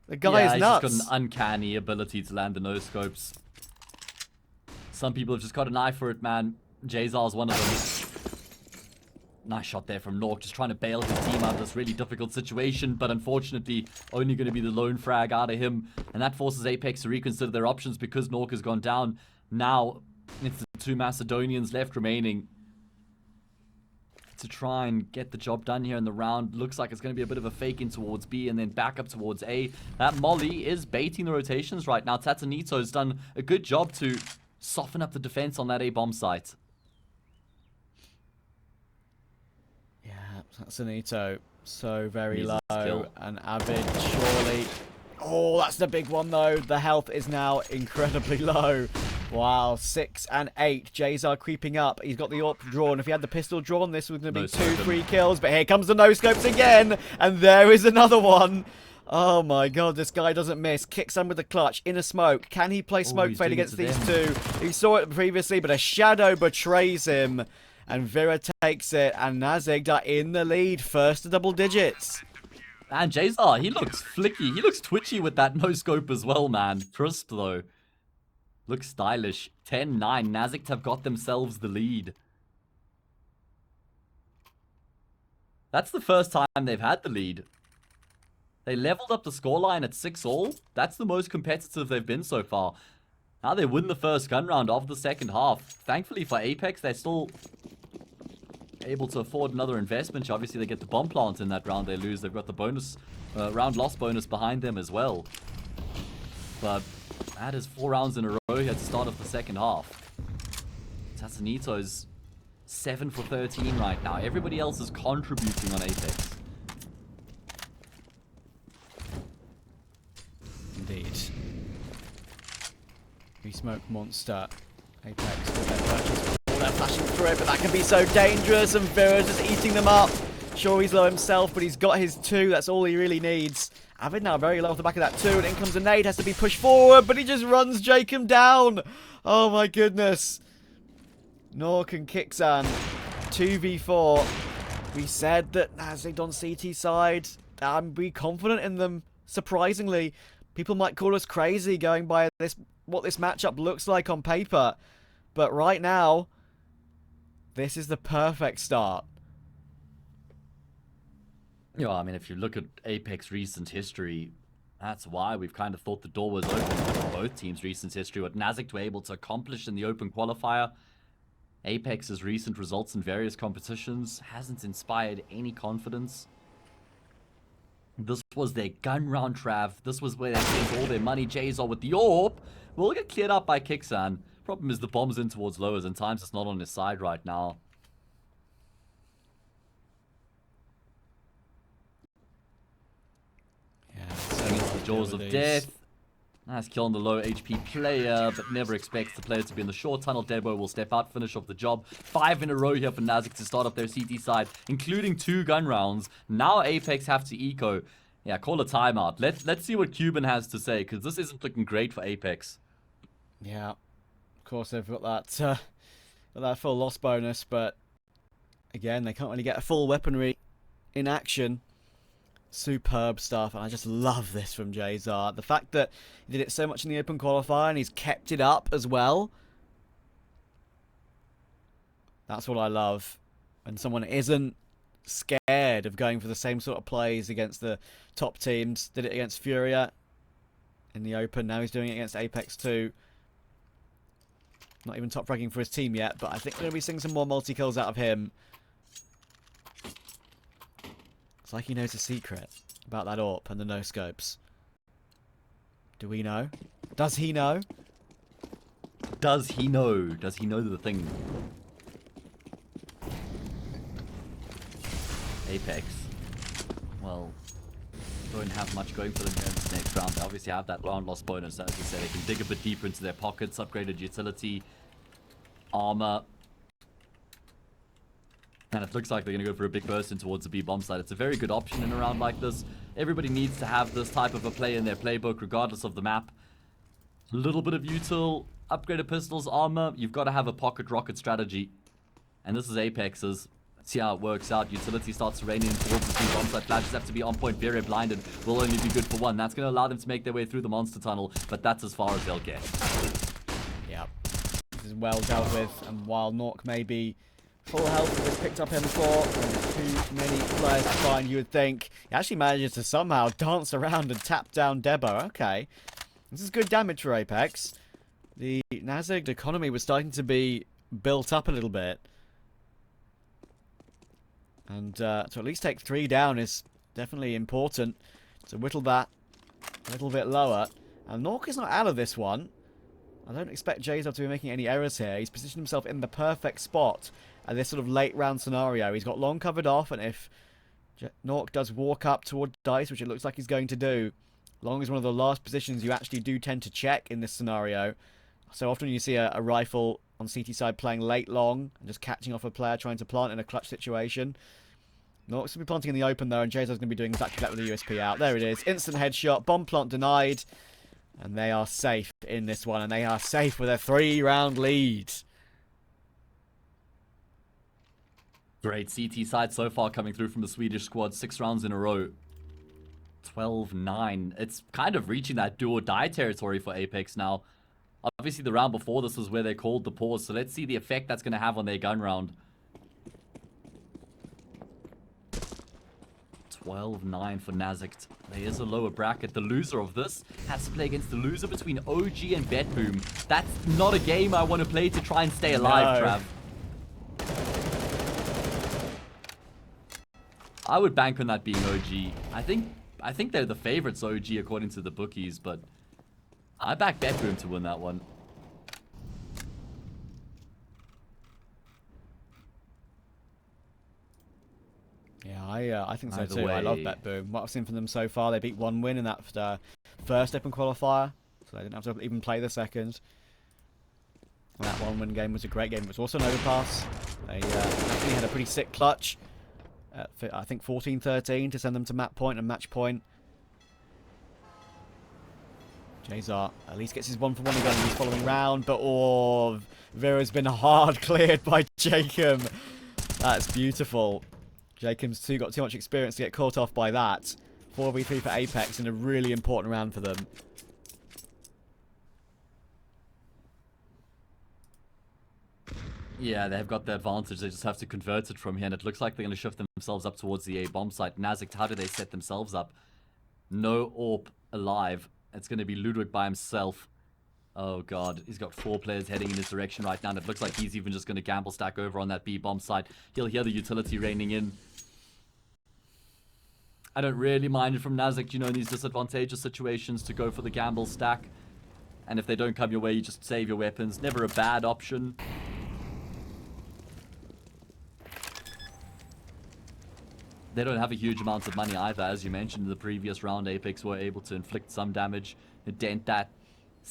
The guy is nuts. He's just got an uncanny ability to land the no-scopes. Some people have just got an eye for it, man. Jayzar's one of them. Nice shot there from Nork, just trying to bail his team out of this really difficult situation, but unfortunately, only going to be the lone frag out of him. And that forces Apeks to reconsider their options because Nork has gone down. Now, it's the two Macedonians left remaining to try and get the job done here in the round. Looks like it's going to be a bit of a fake in towards B and then back up towards A. That Molly is baiting the rotations right now. Tatanito's done a good job to soften up the defense on that A bomb site. Yeah, Tatanito so very Needs low, a skill. and Avid surely. Oh, that's the big one though. The health is now incredibly low. Wow, 6 and 8. Jayzar creeping up. He's got the AWP drawn. If he had the pistol drawn, this was going to be 2-3 kills. But here comes the no-scopes again. And there is another one. Oh my god, this guy doesn't miss. Kicks on with the clutch in a smoke. Can he play smoke fade against these two? He saw it previously, but a shadow betrays him. And Vera takes it. And knasigT are in the lead. First to double digits. And Jayzar, he looks flicky. He looks twitchy with that no-scope as well, man. Crisp, though. Looks stylish. 10-9. knasigT have got themselves the lead. That's the first time they've had the lead. They leveled up the scoreline at 6-all. That's the most competitive they've been so far. Now they win the first gun round of the second half. Thankfully for Apeks, they're still able to afford another investment. Obviously, they get the bomb plant in that round they lose. They've got the bonus, round loss bonus behind them as well. But that is 4 rounds in a row here at the start of the second half. Tatanito's 7 for 13 right now. Everybody else is contributing on Apeks. Indeed. Smoke monster. Apeks with their purchase. Oh, they're flashing through it, but that can be so dangerous. And Vera's just eating them up. Sure, he's low himself, but he's got his 2. That's all he really needs. Avid now very low off the back of that 2, and in comes a nade, has to be pushed forward, but he just runs Jacob down. Oh my goodness. Nork and Kixan, 2v4. We said that knasigT on CT side, I'm be confident in them. Surprisingly, people might call us crazy going by this, what this matchup looks like on paper. But right now, this is the perfect start. Yeah, I mean, if you look at Apeks' recent history, that's why we've kind of thought the door was open for both teams' recent history. What knasigT were able to accomplish in the open qualifier, Apeks' recent results in various competitions hasn't inspired any confidence. This was their gun round, Trav. This was where they spent all their money. Jayzar with the AWP will get cleared up by Kixan. Problem is the bomb's in towards lowers, and times it's not on his side right now. The jaws of death. Nice kill on the low HP player, but never expects the player to be in the short tunnel. Debo will step out, finish off the job. 5 in a row here for knasigT to start up their CT side, including 2 gun rounds. Now Apeks have to eco. Yeah, call a timeout. Let's see what Cuban has to say, because this isn't looking great for Apeks. Yeah, of course they've got that full loss bonus, but again, they can't really get a full weaponry in action. Superb stuff, and I just love this from Jayzar. The fact that he did it so much in the open qualifier and he's kept it up as well. That's what I love. And someone isn't scared of going for the same sort of plays against the top teams. Did it against Furia in the open. Now he's doing it against Apeks too. Not even top fragging for his team yet, but I think we're going to be seeing some more multi-kills out of him. It's like he knows a secret about that AWP and the no-scopes. Do we know? Does he know? Does he know? Does he know the thing? Apeks. Well, don't have much going for them here in this next round. They obviously have that round loss bonus. As you said, they can dig a bit deeper into their pockets, upgraded utility, armor. And it looks like they're going to go for a big burst in towards the B bomb site. It's a very good option in a round like this. Everybody needs to have this type of a play in their playbook, regardless of the map. A little bit of util, upgraded pistols, armor. You've got to have a pocket rocket strategy. And this is Apex's. See how it works out. Utility starts raining towards the B bomb site. Flashes have to be on point. Very blinded. Will only be good for one. That's going to allow them to make their way through the monster tunnel. But that's as far as they'll get. Yep. This is well dealt with. And while Nork may be full health, has picked up M4. Too many players to find, you would think. He actually manages to somehow dance around and tap down Debo. Okay. This is good damage for Apeks. The knasigT economy was starting to be built up a little bit. And to at least take 3 down is definitely important. To whittle that a little bit lower. And Nork is not out of this one. I don't expect Jayzov to be making any errors here. He's positioned himself in the perfect spot at this sort of late round scenario. He's got long covered off, and if Nork does walk up toward Dice, which it looks like he's going to do, long is one of the last positions you actually do tend to check in this scenario. So often you see a rifle on CT side playing late long and just catching off a player trying to plant in a clutch situation. Nork's going to be planting in the open though, and Jayzov's going to be doing exactly that with the USP out. There it is. Instant headshot. Bomb plant denied. And they are safe in this one, and they are safe with a 3-round lead. Great CT side so far coming through from the Swedish squad. 6 rounds in a row. 12-9. It's kind of reaching that do-or-die territory for Apeks now. Obviously, the round before this was where they called the pause, so let's see the effect that's going to have on their gun round. 12-9 for knasigT. There is a lower bracket. The loser of this has to play against the loser between OG and BetBoom. That's not a game I want to play to try and stay alive, No. Trav. I would bank on that being OG. I think they're the favorites, OG, according to the bookies, but I back BetBoom to win that one. Yeah, I think so Either too. I love way. BetBoom. What I've seen from them so far, they beat 1 win in that first open qualifier, so they didn't have to even play the second. And that 1 win game was a great game. It was also an overpass. They actually had a pretty sick clutch. I think 14-13 to send them to map point and match point. Jayzov at least gets his 1-for-1 again in his following round, but Vera's been hard cleared by Jacob. That's beautiful. Jacob's got too much experience to get caught off by that. 4v3 for Apeks in a really important round for them. Yeah, they've got the advantage. They just have to convert it from here, and it looks like they're going to shift themselves up towards the A bomb site. knasigT, how do they set themselves up? No AWP alive. It's going to be Ludwig by himself. Oh god, he's got 4 players heading in his direction right now, and it looks like he's even just going to gamble stack over on that B bomb site. He'll hear the utility raining in. I don't really mind it from knasigT, you know, in these disadvantageous situations to go for the gamble stack. And if they don't come your way, you just save your weapons. Never a bad option. They don't have a huge amount of money either. As you mentioned in the previous round, Apeks were able to inflict some damage, dent that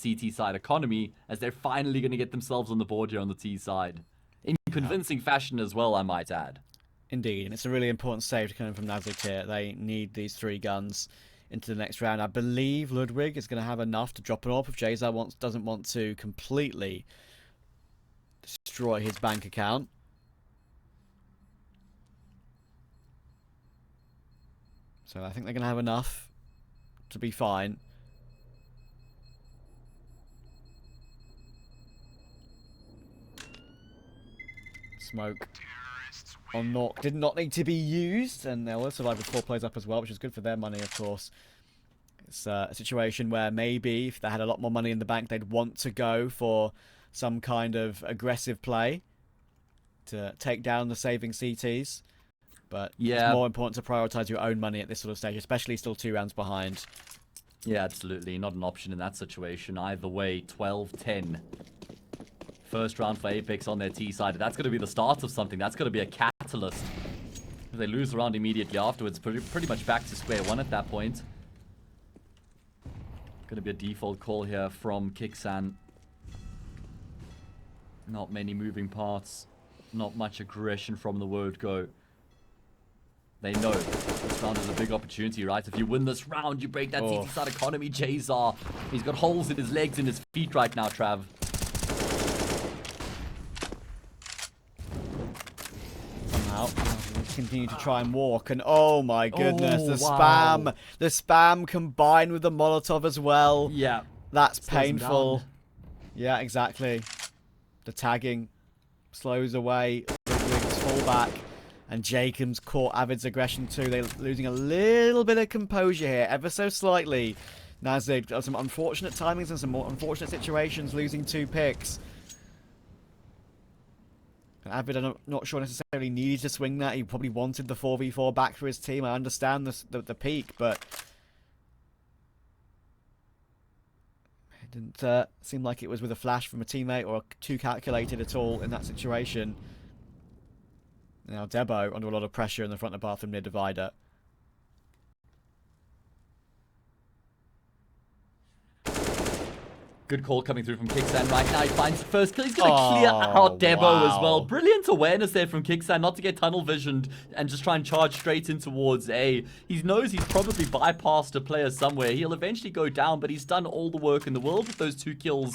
CT side economy, as they're finally going to get themselves on the board here on the T side. In convincing fashion as well, I might add. Indeed, and it's a really important save coming from knasigT here. They need these 3 guns into the next round. I believe Ludwig is going to have enough to drop it off if Jayzov doesn't want to completely destroy his bank account. So I think they're going to have enough to be fine. Smoke on Nork did not need to be used, and they'll survive with 4 players up as well, which is good for their money, of course. It's a situation where maybe if they had a lot more money in the bank, they'd want to go for some kind of aggressive play to take down the saving CTs. But yeah, it's more important to prioritise your own money at this sort of stage, especially still 2 rounds behind. Yeah, absolutely. Not an option in that situation. Either way, 12-10. First round for Apeks on their T side. That's going to be the start of something. That's going to be a catalyst. If they lose the round immediately afterwards, pretty much back to square one at that point. Going to be a default call here from knasigT. Not many moving parts. Not much aggression from the word go. They know this round is a big opportunity, right? If you win this round, you break that CT side economy. Jazar, he's got holes in his legs and his feet right now, Trav. Somehow, continue to try and walk, and oh my goodness, the wow. spam combined with the Molotov as well. Yeah. That's painful. Yeah, exactly. The tagging slows away. Wiggs fall back. And Jacob's caught Avid's aggression too. They're losing a little bit of composure here, ever so slightly. knasigT got some unfortunate timings and some more unfortunate situations, losing 2 picks. And Avid, I'm not sure necessarily needed to swing that. He probably wanted the 4v4 back for his team. I understand the peak, but it didn't seem like it was with a flash from a teammate or too calculated at all in that situation. Now Debo under a lot of pressure in the front of bathroom near divider. Good call coming through from knasigT right now. He finds the first kill. He's going to clear out Debo as well. Brilliant awareness there from knasigT, not to get tunnel visioned and just try and charge straight in towards A. He knows he's probably bypassed a player somewhere. He'll eventually go down, but he's done all the work in the world with those 2 kills.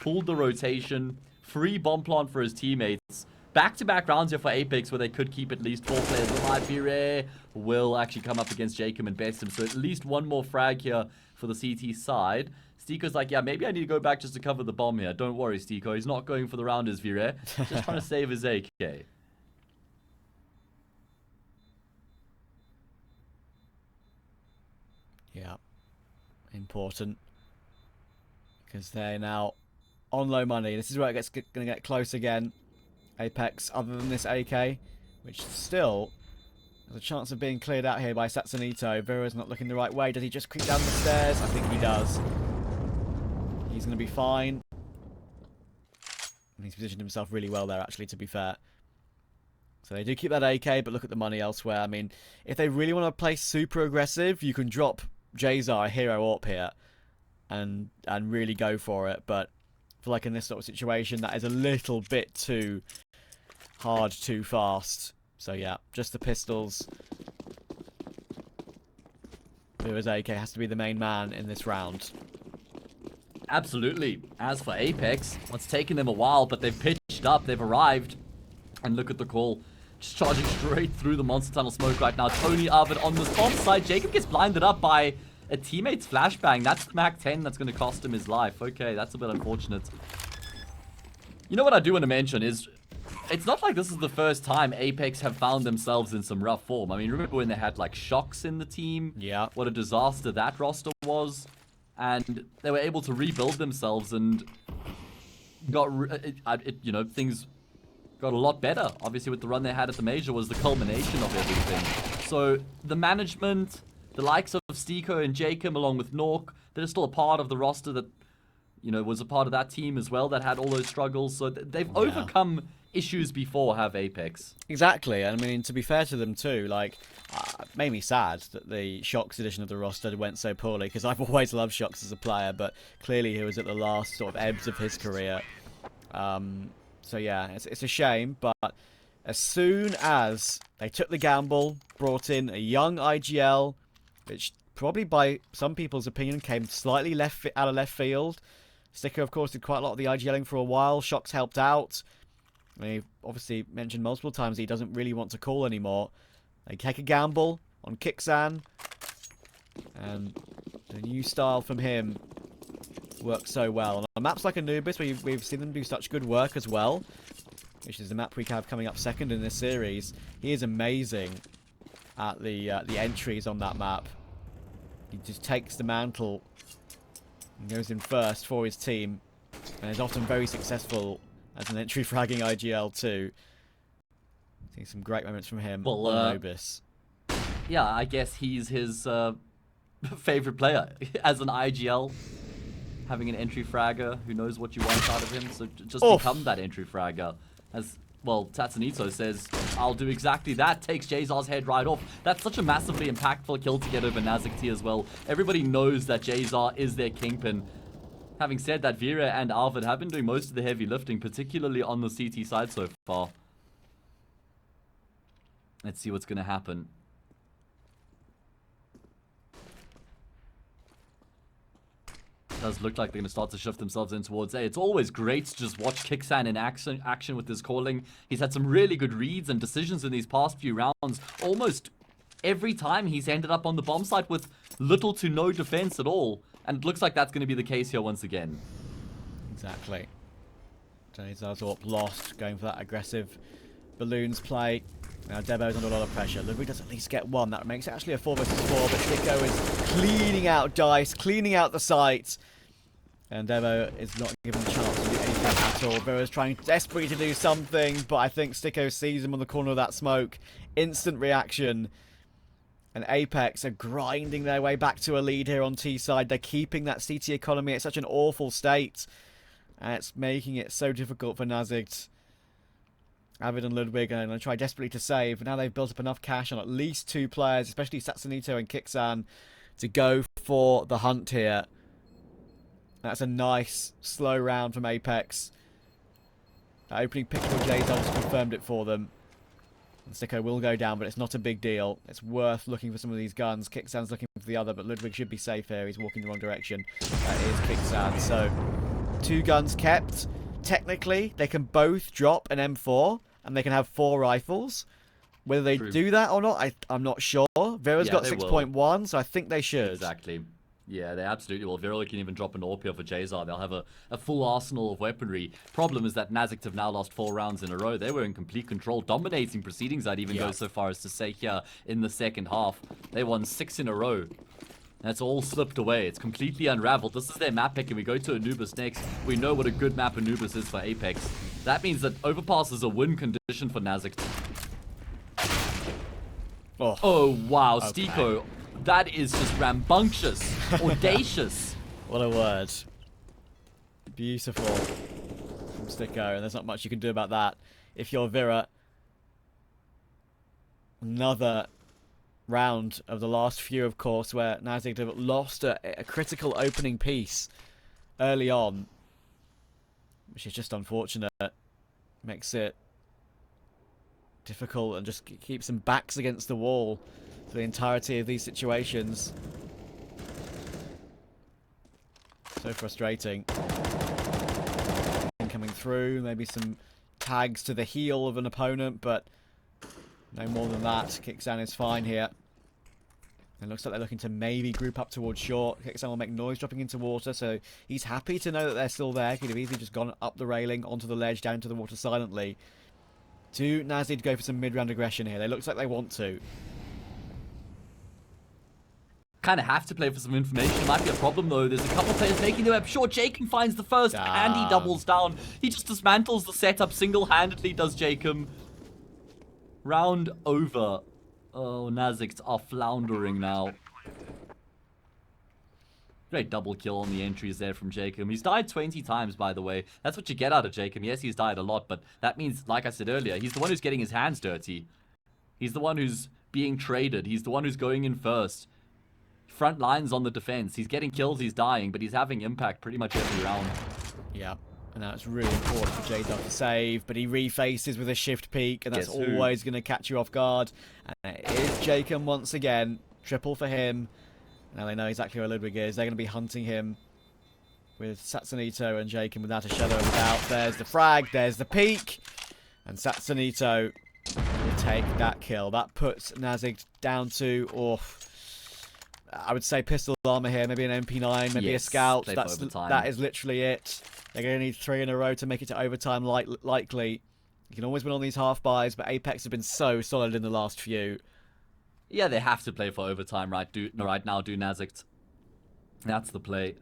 Pulled the rotation. Free bomb plant for his teammates. Back-to-back rounds here for Apeks where they could keep at least 4 players alive. Vire will actually come up against Jacob and best him. So at least one more frag here for the CT side. Stiko's like, yeah, maybe I need to go back just to cover the bomb here. Don't worry, Stiko. He's not going for the rounders, Vire. Just trying to save his AK. Yeah. Important. Because they're now on low money. This is where it's going to get close again. Apeks, other than this AK, which still has a chance of being cleared out here by Satsunito. Vera's not looking the right way. Does he just creep down the stairs? I think he does. He's going to be fine. And he's positioned himself really well there, actually, to be fair. So they do keep that AK, but look at the money elsewhere. I mean, if they really want to play super aggressive, you can drop Jazar, a hero AWP here, and really go for it. But I feel like in this sort of situation, that is a little bit too hard, too fast. So yeah, just the pistols. Vera's AK has to be the main man in this round. Absolutely. As for Apeks, it's taken them a while, but they've pitched up, they've arrived. And look at the call. Just charging straight through the monster tunnel smoke right now. Tony Arvid on the bomb side. Jacob gets blinded up by a teammate's flashbang. That's Mac 10 that's going to cost him his life. Okay, that's a bit unfortunate. You know what I do want to mention is, it's not like this is the first time Apeks have found themselves in some rough form. I mean, remember when they had like Shocks in the team? Yeah. What a disaster that roster was. And they were able to rebuild themselves and got, you know, things got a lot better. Obviously, with the run they had at the major was the culmination of everything. So the management, the likes of Stiko and Jacob, along with Nork, they're still a part of the roster that, you know, was a part of that team as well that had all those struggles. So they've overcome issues before, have Apeks. Exactly. And I mean, to be fair to them too, like, it made me sad that the Shocks edition of the roster went so poorly, because I've always loved Shocks as a player, but clearly he was at the last sort of ebbs of his career. So yeah, it's a shame, but as soon as they took the gamble, brought in a young IGL, which probably by some people's opinion came slightly out of left field. Sticker, of course, did quite a lot of the IGLing for a while. Shocks helped out. He obviously mentioned multiple times he doesn't really want to call anymore. They take a gamble on knasigT, and the new style from him works so well. On maps like Anubis, where we've seen them do such good work as well, which is the map we have coming up second in this series, he is amazing at the entries on that map. He just takes the mantle and goes in first for his team, and is often very successful as an entry fragging IGL too. Seeing some great moments from him on Anubis. Yeah, I guess he's his favorite player as an IGL. Having an entry fragger who knows what you want out of him, so just become that entry fragger. As well, knasigT says, I'll do exactly that. Takes Jazar's head right off. That's such a massively impactful kill to get over knasigT as well. Everybody knows that Jazar is their kingpin. Having said that, Vera and Arvid have been doing most of the heavy lifting, particularly on the CT side so far. Let's see what's going to happen. Does look like they're going to start to shift themselves in towards A. It's always great to just watch knasigT in action with his calling. He's had some really good reads and decisions in these past few rounds. Almost every time he's ended up on the bomb site with little to no defense at all. And it looks like that's going to be the case here once again. Exactly. Jazar's lost, going for that aggressive balloons play. Now Debo's under a lot of pressure. Ludwig does at least get one. That makes it actually a 4 versus 4, but knasigT is cleaning out dice, cleaning out the site. And Debo is not given a chance to do anything at all. Vera's trying desperately to do something, but I think knasigT sees him on the corner of that smoke. Instant reaction. And Apeks are grinding their way back to a lead here on T side. They're keeping that CT economy at such an awful state. And it's making it so difficult for knasigT. Avid and Ludwig are going to try desperately to save, but now they've built up enough cash on at least 2 players, especially knasigT and knasigT, to go for the hunt here. That's a nice, slow round from Apeks. That opening picture of Jay's just confirmed it for them. And knasigT will go down, but it's not a big deal. It's worth looking for some of these guns. knasigT's looking for the other, but Ludwig should be safe here. He's walking the wrong direction. That is knasigT. So, 2 guns kept. Technically, they can both drop an M4, and they can have 4 rifles. Whether they do that or not, I'm not sure. Vera's got 6.1, so I think they should. Exactly. Yeah, they absolutely will. Vera can even drop an AWP here for Jazar. They'll have a full arsenal of weaponry. Problem is that knasigT have now lost 4 rounds in a row. They were in complete control, dominating proceedings. I'd even go so far as to say here in the second half. They won 6 in a row. That's all slipped away. It's completely unraveled. This is their map pick, and we go to Anubis next. We know what a good map Anubis is for Apeks. That means that Overpass is a win condition for knasigT. Oh wow, okay. Stiko. That is just rambunctious. Audacious. What a word. Beautiful from Stiko, and there's not much you can do about that. If you're Vera, another round of the last few, of course, where knasigT have lost a critical opening piece early on, which is just unfortunate. Makes it difficult and just keeps them backs against the wall for the entirety of these situations. So frustrating. Coming through, maybe some tags to the heel of an opponent, but no more than that. knasigT is fine here. It looks like they're looking to maybe group up towards short. knasigT will make noise dropping into water, so he's happy to know that they're still there. He could have easily just gone up the railing, onto the ledge, down to the water silently. Do knasigT go for some mid-round aggression here? They looks like they want to. Kind of have to play for some information. Might be a problem though. There's a couple players making their way up short. Jacob finds the first and he doubles down. He just dismantles the setup single-handedly, does Jacob. Round over. Oh, knasigT are floundering now. Great double kill on the entries there from Jacob. He's died 20 times, by the way. That's what you get out of Jacob. Yes, he's died a lot, but that means, like I said earlier, he's the one who's getting his hands dirty. He's the one who's being traded. He's the one who's going in first. Front lines on the defense. He's getting kills, he's dying, but he's having impact pretty much every round. Yeah, and now it's really important for J-Dog to save, but he refaces with a shift peek, and that's always going to catch you off guard. And it is Jacob once again. Triple for him. Now they know exactly where Ludwig is. They're going to be hunting him with knasigT and Jacob without a shadow of a doubt. There's the frag, there's the peek, and knasigT will take that kill. That puts knasigT down to, I would say pistol armor here, maybe an MP9, maybe a scout. That is literally it. They're going to need 3 in a row to make it to overtime likely. You can always win on these half buys, but Apeks have been so solid in the last few. Yeah, they have to play for overtime right now, do knasigT. That's the play.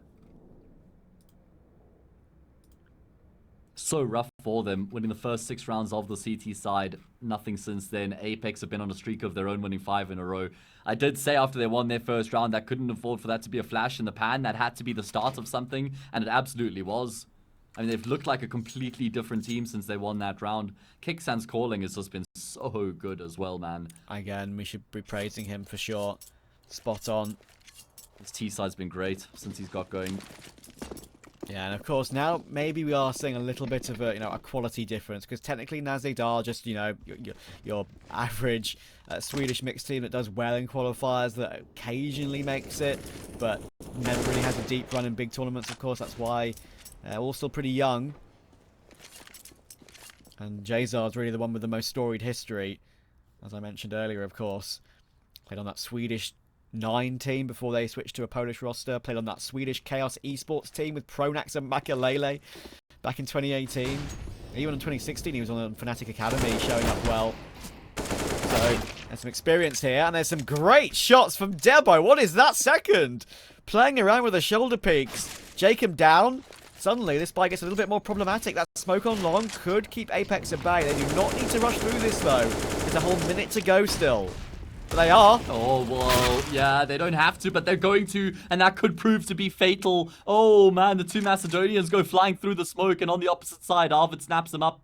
So rough for them, winning the first 6 rounds of the CT side. Nothing since then. Apeks have been on a streak of their own, winning 5 in a row. I did say after they won their first round that couldn't afford for that to be a flash in the pan. That had to be the start of something, and it absolutely was. I mean, they've looked like a completely different team since they won that round. Kicksan's calling has just been so good as well, man. Again, we should be praising him for sure. Spot on. His T-side's been great since he's got going. Yeah, and of course now maybe we are seeing a little bit of a a quality difference, because technically knasigT are just your average Swedish mixed team that does well in qualifiers, that occasionally makes it, but never really has a deep run in big tournaments. Of course, that's why they're all still pretty young. And Jazar's really the one with the most storied history, as I mentioned earlier. Of course, played on that Swedish 9 team before they switched to a Polish roster. Played on that Swedish Chaos esports team with Pronax and Makalele back in 2018. Even in 2016 he was on Fnatic Academy, showing up well. So there's some experience here, and there's some great shots from Debo. What is that second? Playing around with the shoulder peaks. Jacob down. Suddenly this buy gets a little bit more problematic. That smoke on long could keep Apeks at bay. They do not need to rush through this though. There's a whole minute to go still. They are. Oh, well, yeah, they don't have to, but they're going to, and that could prove to be fatal. Oh, man, the 2 Macedonians go flying through the smoke, and on the opposite side, Arvid snaps them up.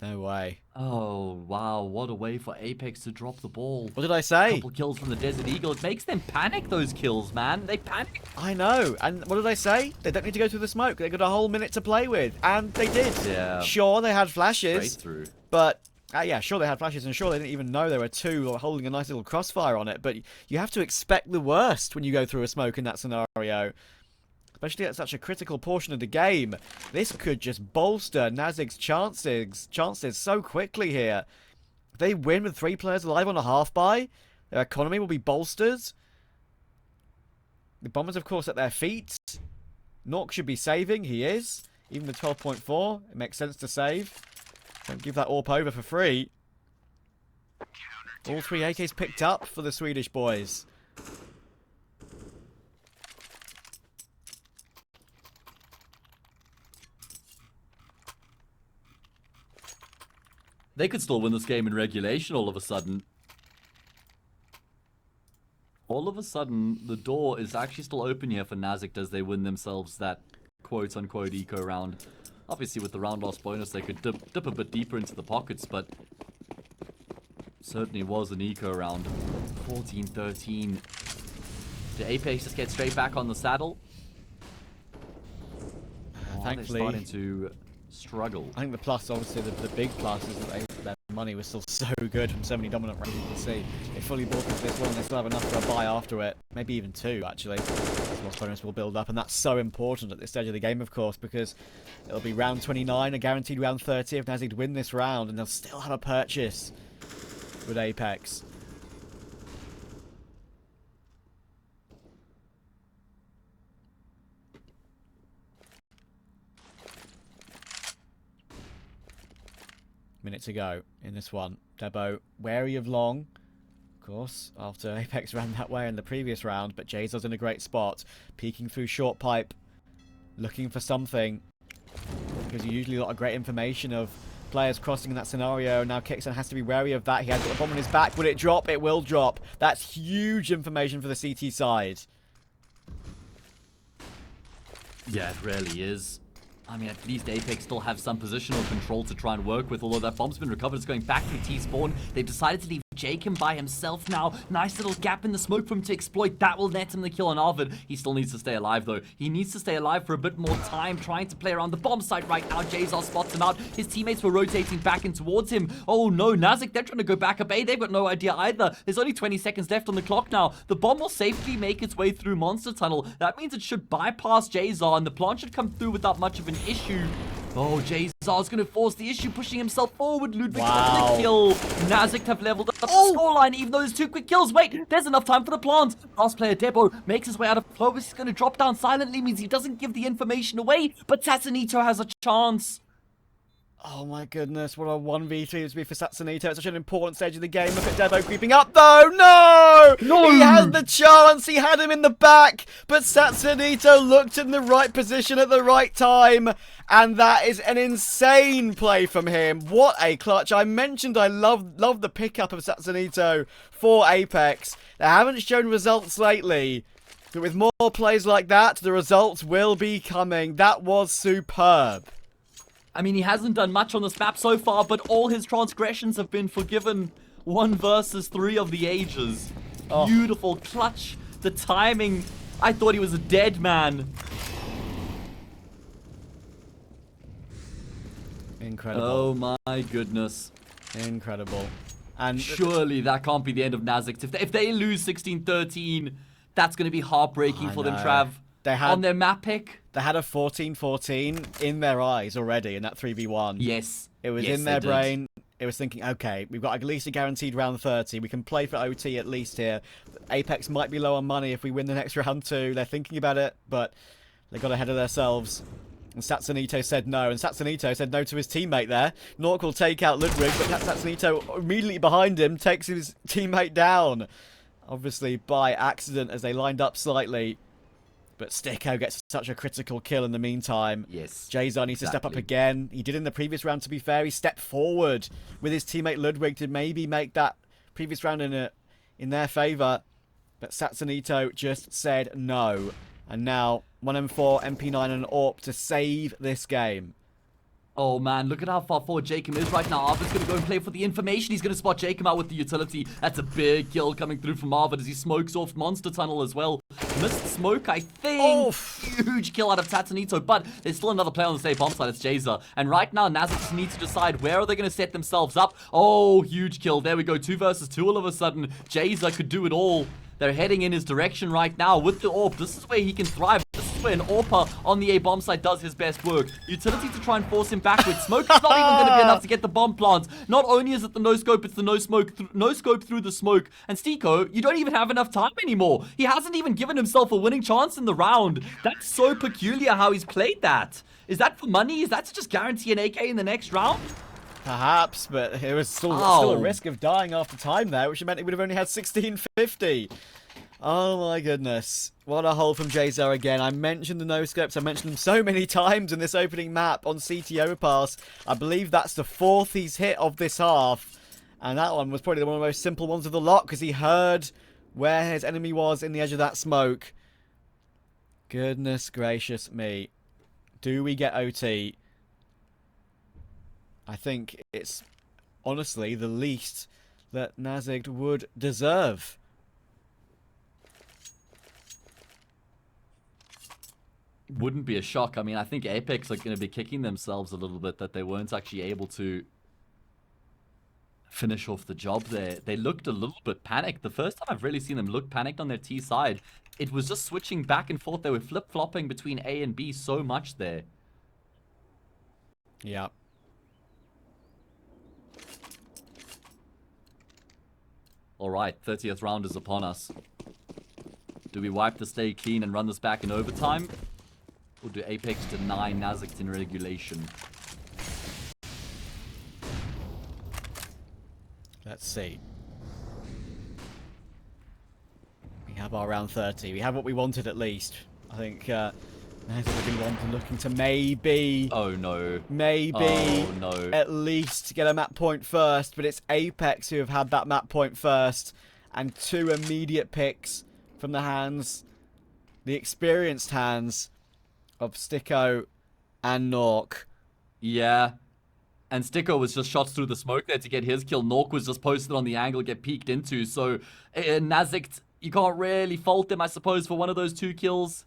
No way. Oh, wow, what a way for Apeks to drop the ball. What did I say? A couple kills from the Desert Eagle. It makes them panic, those kills, man. They panic. I know. And what did I say? They don't need to go through the smoke. They got a whole minute to play with. And they did. Yeah. Sure, they had flashes. Straight through. But... yeah, sure they had flashes, and sure they didn't even know there were 2 holding a nice little crossfire on it, but you have to expect the worst when you go through a smoke in that scenario. Especially at such a critical portion of the game. This could just bolster knasigT's chances so quickly here. If they win with 3 players alive on a half-buy, their economy will be bolstered. The Bombers, of course, at their feet. Nork should be saving, he is. Even with 12.4, it makes sense to save. Don't give that AWP over for free. All 3 AKs picked up for the Swedish boys. They could still win this game in regulation all of a sudden. All of a sudden, the door is actually still open here for knasigT as they win themselves that quote-unquote eco round. Obviously, with the round loss bonus, they could dip a bit deeper into the pockets, but certainly was an eco round. 14-13. Did Apeks just get straight back on the saddle? Thankfully, they're starting to struggle. I think the plus, obviously, the big plus is that their money was still so good from so many dominant rounds. You can see they fully bought into this one. They still have enough for a buy after it, maybe even 2 actually. This loss bonus will build up, and that's so important at this stage of the game, of course, because it'll be round 29, a guaranteed round 30 if knasigT win this round, and they'll still have a purchase with Apeks. Minute to go in this one. Debo wary of long, of course, after Apeks ran that way in the previous round, but Jazar's in a great spot, peeking through short pipe, looking for something, because you usually got a great information of players crossing in that scenario. Now Kicksan has to be wary of that. He has got a bomb on his back. Will it drop? It will drop. That's huge information for the CT side. Yeah, it really is. I mean, at least Apeks still have some positional control to try and work with, although that bomb's been recovered. It's going back to T-spawn. They've decided to leave Jacob by himself now. Nice little gap in the smoke for him to exploit. That will net him the kill on Arvid. He still needs to stay alive, though. He needs to stay alive for a bit more time, trying to play around the bomb site right now. Jazar spots him out. His teammates were rotating back in towards him. Oh, no. knasigT, they're trying to go back up A. They've got no idea either. There's only 20 seconds left on the clock now. The bomb will safely make its way through Monster Tunnel. That means it should bypass Jazar, and the plant should come through without much of an issue. Oh, Jazar's going to force the issue, pushing himself forward. Ludwig got the kill. knasigT have leveled up the scoreline, even though there's 2 quick kills. Wait, there's enough time for the plant. Last player, Debo, makes his way out of flow. He's going to drop down silently, means he doesn't give the information away, but knasigT has a chance. Oh my goodness, what a 1v3 it to be for knasigT. It's such an important stage of the game. Look at Devo creeping up though. No! No! He has the chance. He had him in the back. But knasigT looked in the right position at the right time. And that is an insane play from him. What a clutch. I mentioned I love the pickup of knasigT for Apeks. They haven't shown results lately. But with more plays like that, the results will be coming. That was superb. I mean, he hasn't done much on this map so far, but all his transgressions have been forgiven. 1 versus 3 of the ages. Oh. Beautiful clutch. The timing. I thought he was a dead man. Incredible. Oh my goodness. Incredible. And surely that can't be the end of knasigT. If they lose 16-13, that's going to be heartbreaking for them, Trav. On their map pick. They had a 14-14 in their eyes already in that 3v1. Yes. It was in their brain. It was thinking, okay, we've got at least a guaranteed round 30. We can play for OT at least here. Apeks might be low on money if we win the next round too. They're thinking about it, but they got ahead of themselves. And knasigT said no, and knasigT said no to his teammate there. Nork will take out Ludwig, but knasigT immediately behind him takes his teammate down. Obviously by accident as they lined up slightly. But sticko gets such a critical kill in the meantime. Yes. Jazar needs to step up again. He did in the previous round, to be fair. He stepped forward with his teammate Ludwig to maybe make that previous round in their favour. But knasigT just said no. And now 1M4, MP9 and an AWP to save this game. Oh man, look at how far forward Jacob is right now. Arvid's going to go and play for the information. He's going to spot Jacob out with the utility. That's a big kill coming through from Arvid as he smokes off Monster Tunnel as well. Missed smoke, I think. Huge kill out of knasigT, but there's still another player on the same bomb side. It's Jazar. And right now, knasigT needs to decide where are they going to set themselves up. Oh, huge kill. There we go. 2 versus 2 all of a sudden. Jazar could do it all. They're heading in his direction right now with the AWP. This is where he can thrive. This is where an AWPer on the A bomb site does his best work. Utility to try and force him backwards. Smoke is not even going to be enough to get the bomb plant. Not only is it the no scope, it's the no scope through the smoke. And knasigT, you don't even have enough time anymore. He hasn't even given himself a winning chance in the round. That's so peculiar how he's played that. Is that for money? Is that to just guarantee an AK in the next round? Perhaps, but it was still a risk of dying after time there, which meant he would have only had 1650. Oh my goodness. What a hole from Jazar again. I mentioned the no-scopes. I mentioned them so many times in this opening map on CT Overpass. I believe that's the 4th he's hit of this half. And that one was probably one of the most simple ones of the lot because he heard where his enemy was in the edge of that smoke. Goodness gracious me. Do we get OT? I think it's honestly the least that knasigT would deserve. Wouldn't be a shock. I mean, I think Apeks are going to be kicking themselves a little bit that they weren't actually able to finish off the job there. They looked a little bit panicked. The first time I've really seen them look panicked on their T side, it was just switching back and forth. They were flip-flopping between A and B so much there. Yeah. Alright, 30th round is upon us. Do we wipe the stay clean and run this back in overtime? Or do Apeks deny knasigT in regulation? Let's see. We have our round 30. We have what we wanted at least. I think knasigT would be wanting, looking to maybe... Oh no. Maybe oh, no. At least get a map point first. But it's Apeks who have had that map point first. And 2 immediate picks from the hands. The experienced hands of sticko and Nork. Yeah. And sticko was just shot through the smoke there to get his kill. Nork was just posted on the angle, get peeked into. So, knasigT, you can't really fault them, I suppose, for one of those 2 kills.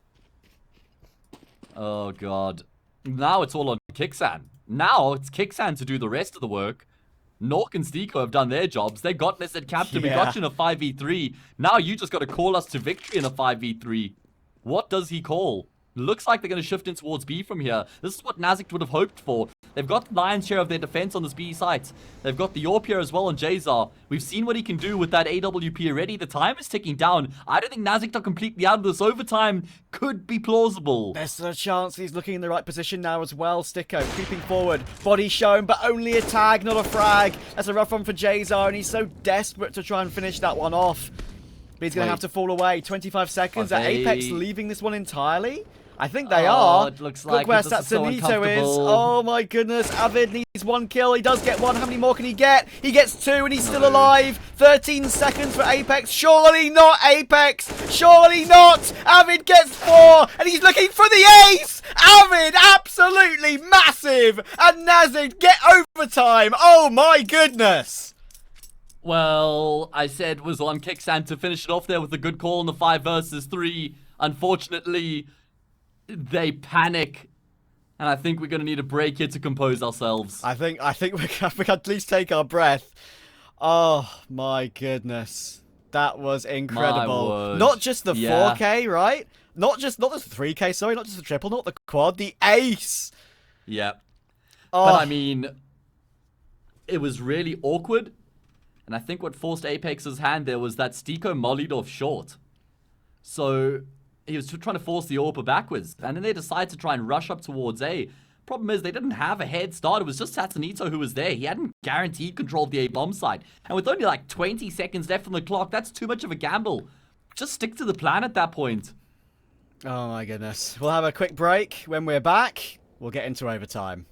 Oh, God. Now it's all on Kixan. Now it's Kixan to do the rest of the work. Nork and sticko have done their jobs. They got us at captain. We got you in a 5v3. Now you just got to call us to victory in a 5v3. What does he call? Looks like they're going to shift in towards B from here. This is what knasigT would have hoped for. They've got lion's share of their defense on this B site. They've got the Orp here as well on Jazar. We've seen what he can do with that AWP already. The time is ticking down. I don't think knasigT are completely out of this. Overtime could be plausible. There's a chance he's looking in the right position now as well. Sticko creeping forward. Body shown, but only a tag, not a frag. That's a rough one for Jazar, and he's so desperate to try and finish that one off. But he's going to have to fall away. 25 seconds. Are Apeks leaving this one entirely? I think they are. It looks Look like where this is so knasigT is. uncomfortable. Oh my goodness. Avid needs 1 kill. He does get 1. How many more can he get? He gets 2 and he's still alive. 13 seconds for Apeks. Surely not Apeks. Surely not. Avid gets 4 and he's looking for the ace. Avid absolutely massive. And knasigT get overtime. Oh my goodness. Well, I said was on Kickstand to finish it off there with a good call in the 5 versus 3. Unfortunately, they panic, and I think we're going to need a break here to compose ourselves. I think we can at least take our breath. Oh my goodness, that was incredible. Not just the 4K, right? Not just the 3K. Sorry, not just the triple, not the quad, the ace. Yep. Oh. But I mean, it was really awkward, and I think what forced Apex's hand there was that Stiko mollied off short. So he was trying to force the Orpa backwards, and then they decided to try and rush up towards A. Problem is, they didn't have a head start. It was just knasigT who was there. He hadn't guaranteed control of the A bomb site. And with only like 20 seconds left on the clock, that's too much of a gamble. Just stick to the plan at that point. Oh my goodness. We'll have a quick break. When we're back, we'll get into overtime.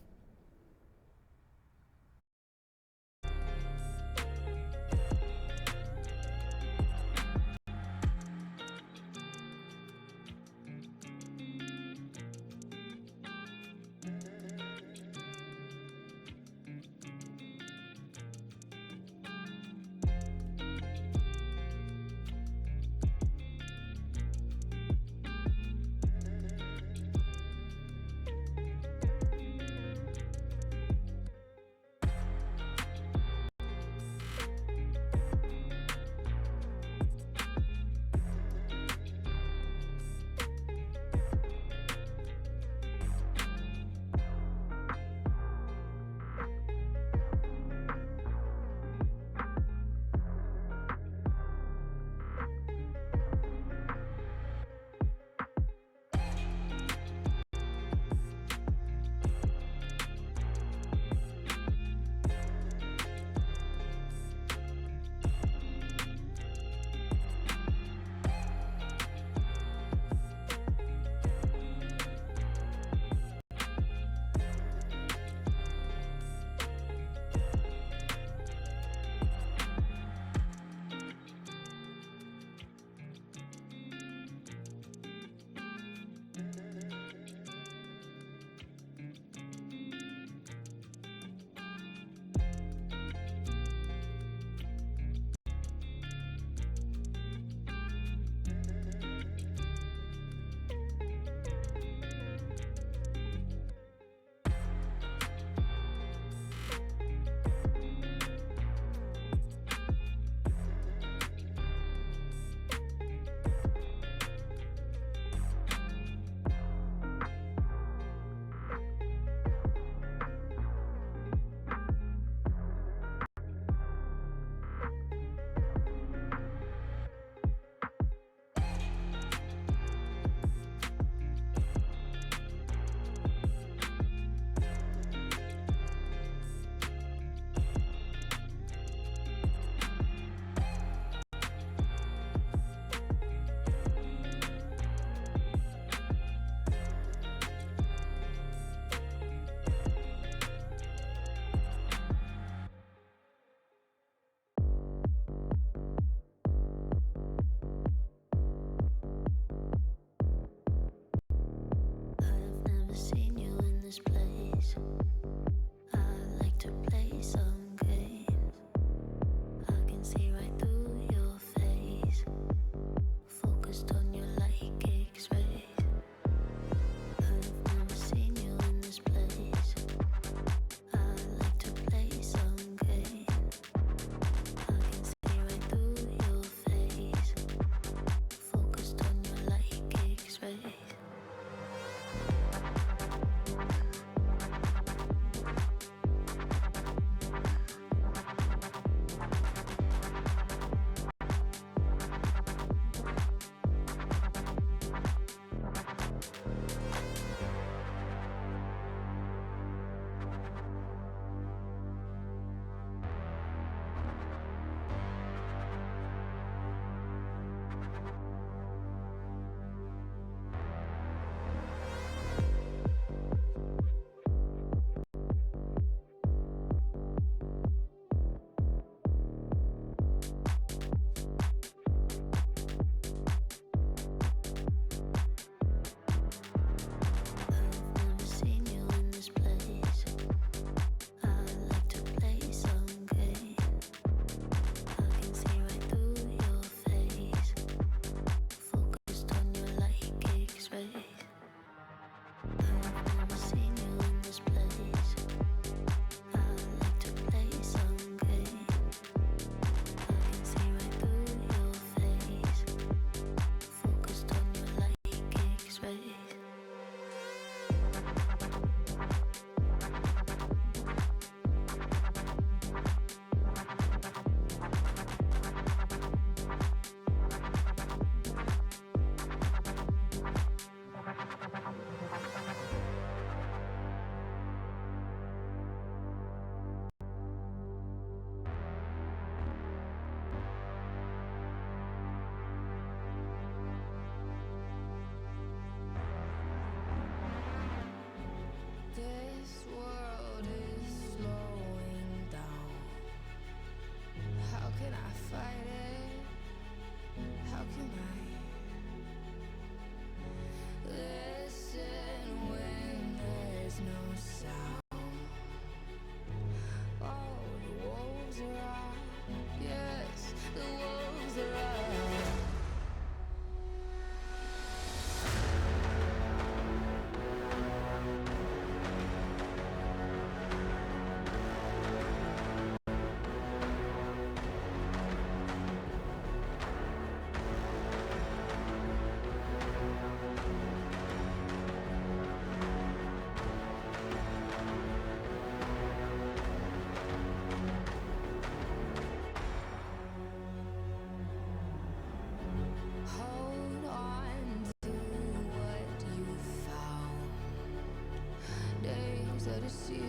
this year.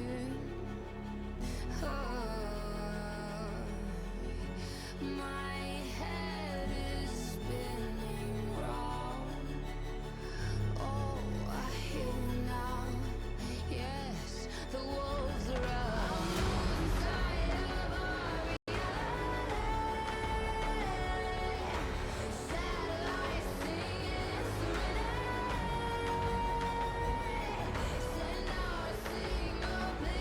My head is spinning round. Oh, I hear now. Yes, the wolves are out. Inside of our satellites singing send our signal, please remember me.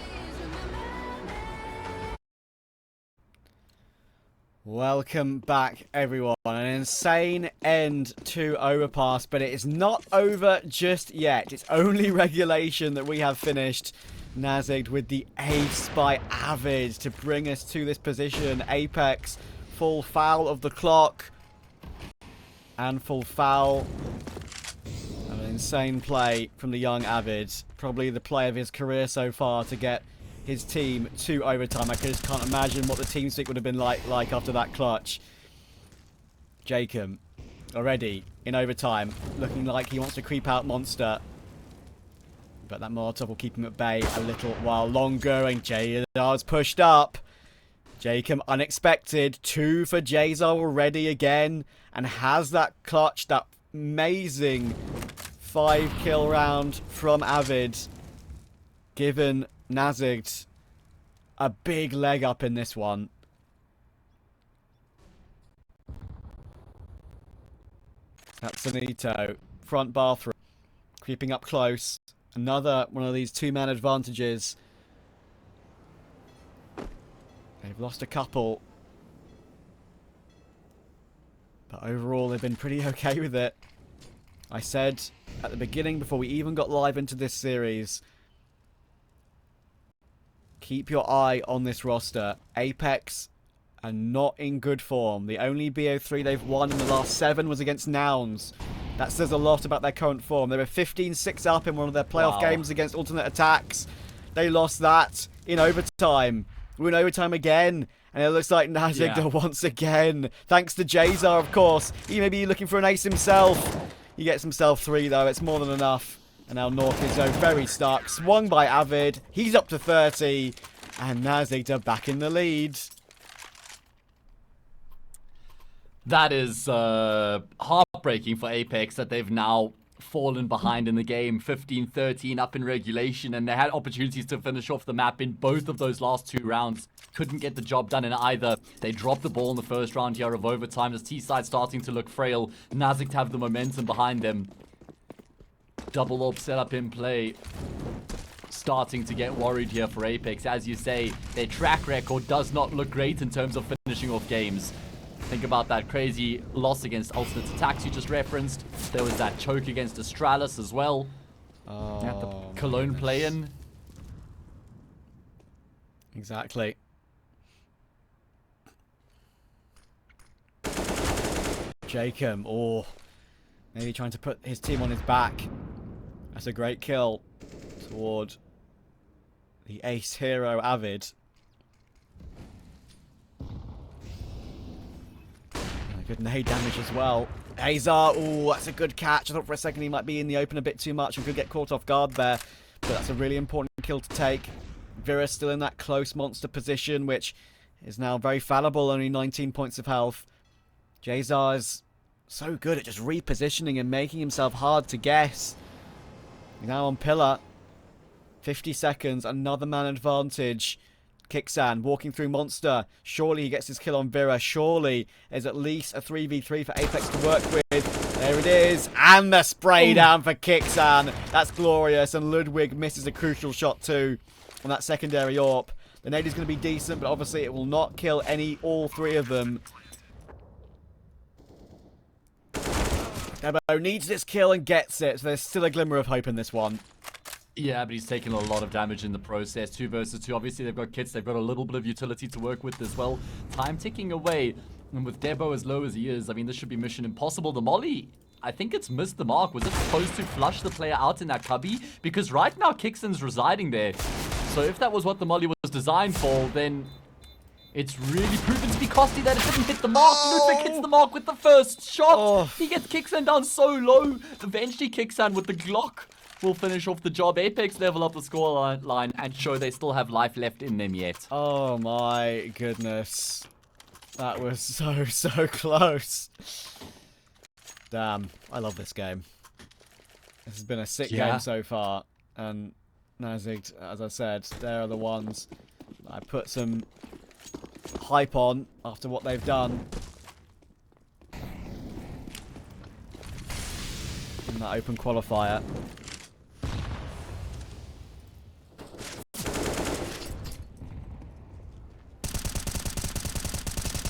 Welcome back, everyone. An insane end to Overpass, but it is not over just yet. It's only regulation that we have finished. knasigT with the ace by Avid to bring us to this position. Apeks, full foul of the clock. And full foul. An insane play from the young Avid. Probably the play of his career so far to get his team to overtime. I just can't imagine what the team speak would have been like after that clutch. Jacob, already in overtime, looking like he wants to creep out Monster. But that Molotov will keep him at bay a little while longer, and Jazar's pushed up. Jacob, unexpected. 2 for Jazar already again, and has that clutch, that amazing 5-kill round from Avid, given knasigT a big leg up in this one. That's Anito. Front bathroom. Creeping up close. Another one of these two-man advantages. They've lost a couple. But overall, they've been pretty okay with it. I said at the beginning, before we even got live into this series, keep your eye on this roster. Apeks are not in good form. The only BO3 they've won in the last 7 was against Nouns. That says a lot about their current form. They were 15-6 up in one of their playoff games against Alternate Attacks. They lost that in overtime. We're in overtime again. And it looks like knasigT once again. Thanks to Jazar, of course. He may be looking for an ace himself. He gets himself 3, though. It's more than enough. And now North is very stuck. Swung by Avid. He's up to 30. And knasigT are back in the lead. That is heartbreaking for Apeks that they've now fallen behind in the game. 15-13 up in regulation, and they had opportunities to finish off the map in both of those last 2 rounds. Couldn't get the job done in either. They dropped the ball in the first round here of overtime as T-side starting to look frail. knasigT have the momentum behind them. Double orb setup in play. Starting to get worried here for Apeks. As you say, their track record does not look great in terms of finishing off games. Think about that crazy loss against Alternate Attacks you just referenced. There was that choke against Astralis as well. At the Cologne play-in. Exactly. Jacob, maybe trying to put his team on his back. That's a great kill toward the ace hero Avid. Good nade damage as well. Azar, that's a good catch. I thought for a second he might be in the open a bit too much and could get caught off guard there. But that's a really important kill to take. Vira's still in that close monster position, which is now very fallible, only 19 points of health. Jazar is so good at just repositioning and making himself hard to guess. He's now on pillar. 50 seconds, another man advantage. Kixan walking through Monster. Surely he gets his kill on Vira. Surely there's at least a 3v3 for Apeks to work with. There it is. And the spray down for Kixan. That's glorious. And Ludwig misses a crucial shot too on that secondary AWP. The nade is going to be decent, but obviously it will not kill all 3 of them. Debo needs this kill and gets it. So there's still a glimmer of hope in this one. Yeah, but he's taken a lot of damage in the process. 2 versus 2. Obviously, they've got kits. They've got a little bit of utility to work with as well. Time ticking away. And with Debo as low as he is, I mean, this should be mission impossible. The molly, I think it's missed the mark. Was it supposed to flush the player out in that cubby? Because right now, Kixan's residing there. So if that was what the molly was designed for, then it's really proven to be costly that it didn't hit the mark. Ludwig hits the mark with the first shot. He gets Kixan down so low. Eventually, Kixan with the Glock will finish off the job. Apeks level up the score line and show they still have life left in them yet. Oh my goodness. That was so close. Damn, I love this game. This has been a sick game so far. And knasigT, as I said, they are the ones I put some hype on after what they've done in that open qualifier.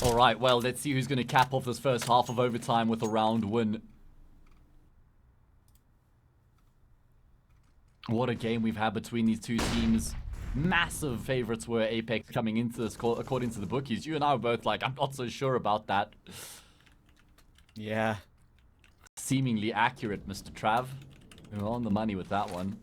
Alright, well, let's see who's going to cap off this first half of overtime with a round win. What a game we've had between these two teams. Massive favorites were Apeks coming into this, according to the bookies. You and I were both like, I'm not so sure about that. Yeah. Seemingly accurate, Mr. Trav. We were on the money with that one.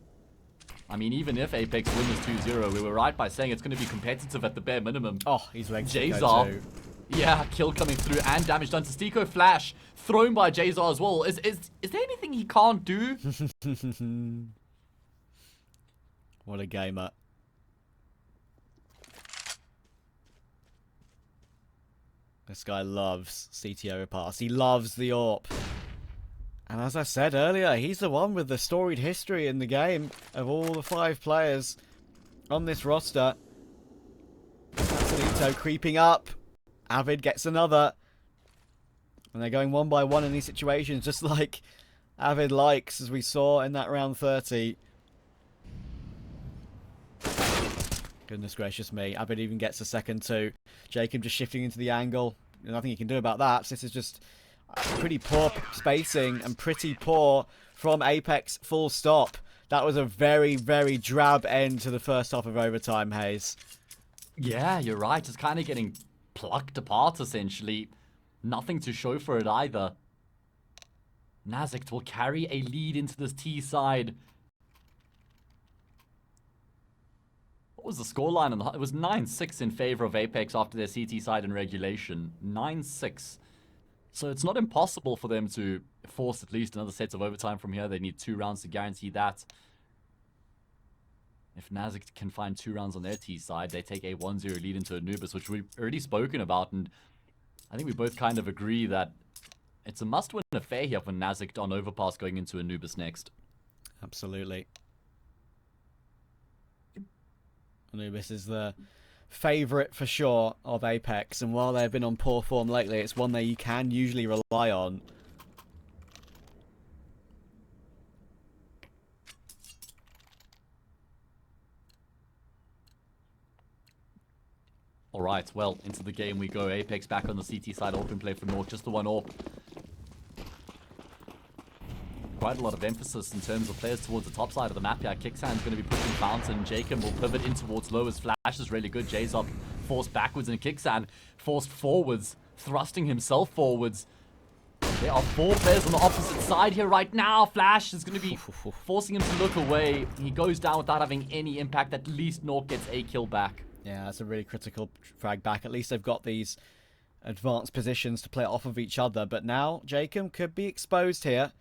I mean, even if Apeks win this 2-0, we were right by saying it's going to be competitive at the bare minimum. Oh, he's legged Jazar. too. Yeah, kill coming through and damage done to knasigT. Flash thrown by Jazar as well. Is there anything he can't do? What a gamer. This guy loves CT Overpass. He loves the AWP. And as I said earlier, he's the one with the storied history in the game of all the 5 players on this roster. knasigT creeping up. Avid gets another. And they're going one by one in these situations, just like Avid likes, as we saw in that round 30. Goodness gracious me. Avid even gets a second too. Jacob just shifting into the angle. Nothing he can do about that. This is just pretty poor spacing and pretty poor from Apeks, full stop. That was a very, very drab end to the first half of overtime, Hayes. Yeah, you're right. It's kind of getting plucked apart, essentially. Nothing to show for it either. knasigT will carry a lead into this T side. What was the scoreline? It was 9-6 in favor of Apeks after their CT side in regulation. 9-6. So it's not impossible for them to force at least another set of overtime from here. They need 2 rounds to guarantee that. If knasigT can find 2 rounds on their T side, they take a 1-0 lead into Anubis, which we've already spoken about. And I think we both kind of agree that it's a must-win affair here for knasigT on Overpass going into Anubis next. Absolutely. Anubis is the favourite for sure of Apeks, and while they've been on poor form lately, it's one that you can usually rely on. Alright, well, into the game we go. Apeks back on the CT side, open play for North, just the one AWP. Quite a lot of emphasis in terms of players towards the top side of the map here. knasigT's going to be pushing Fountain. Jacob will pivot in towards low as Flash is really good. Jay's up, forced backwards, and knasigT forced forwards, thrusting himself forwards. There are 4 players on the opposite side here right now. Flash is going to be forcing him to look away. He goes down without having any impact. At least Nork gets a kill back. Yeah, that's a really critical frag back. At least they've got these advanced positions to play off of each other. But now Jacob could be exposed here.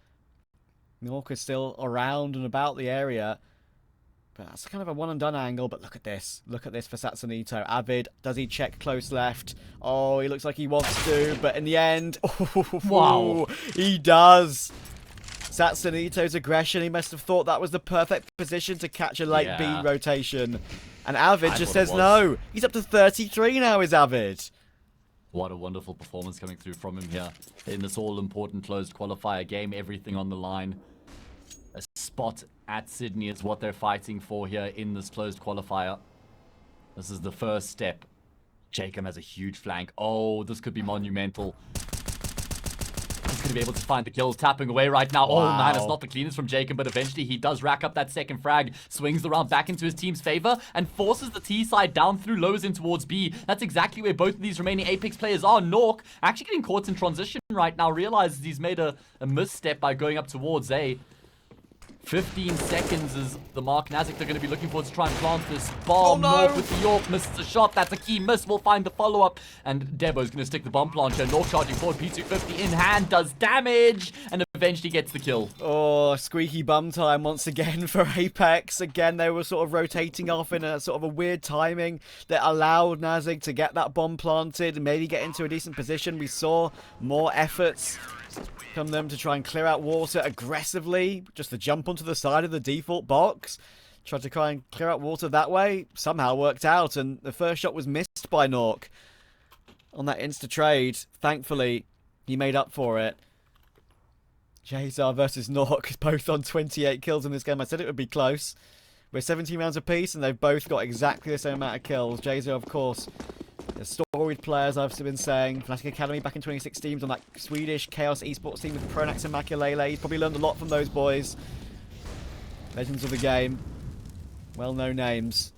Nork is still around and about the area. But that's kind of a one and done angle. But look at this. Look at this for knasigT. Avid, does he check close left? Oh, he looks like he wants to. But in the end, Wow. He does. knasigT's aggression. He must have thought that was the perfect position to catch a late B rotation. And Avid I just thought it says was. no. He's up to 33 now, is Avid. What a wonderful performance coming through from him here in this all-important closed qualifier game. Everything on the line. A spot at Sydney is what they're fighting for here in this closed qualifier. This is the first step. Jacob has a huge flank. Oh, this could be monumental. He's going to be able to find the kills, tapping away right now. Oh, Wow. man, it's not the cleanest from Jacob, but eventually he does rack up that second frag, swings the round back into his team's favor, and forces the T side down through lows in towards B. That's exactly where both of these remaining Apeks players are. Nork actually getting caught in transition right now, realizes he's made a misstep by going up towards A. 15 seconds is the mark knasigT they're going to be looking for to try and plant this bomb. Oh, no. Nork with the York misses a shot. That's a key miss. We'll find the follow-up. And Debo's going to stick the bomb launcher. Nork charging forward. P250 in hand. Does damage. And eventually gets the kill. Oh, squeaky bum time once again for Apeks. Again, they were sort of rotating off in a sort of a weird timing that allowed knasigT to get that bomb planted and maybe get into a decent position. We saw more efforts from them to try and clear out water aggressively, just to jump onto the side of the default box. Tried to try and clear out water that way. Somehow worked out, and the first shot was missed by Nork on that insta-trade. Thankfully, he made up for it. Jazar versus Nork, both on 28 kills in this game. I said it would be close. We're 17 rounds apiece, and they've both got exactly the same amount of kills. Jazar, of course, the storied players I've been saying. Fnatic Academy back in 2016 on that Swedish Chaos esports team with Pronax and Makulele. He's probably learned a lot from those boys. Legends of the game. Well-known names.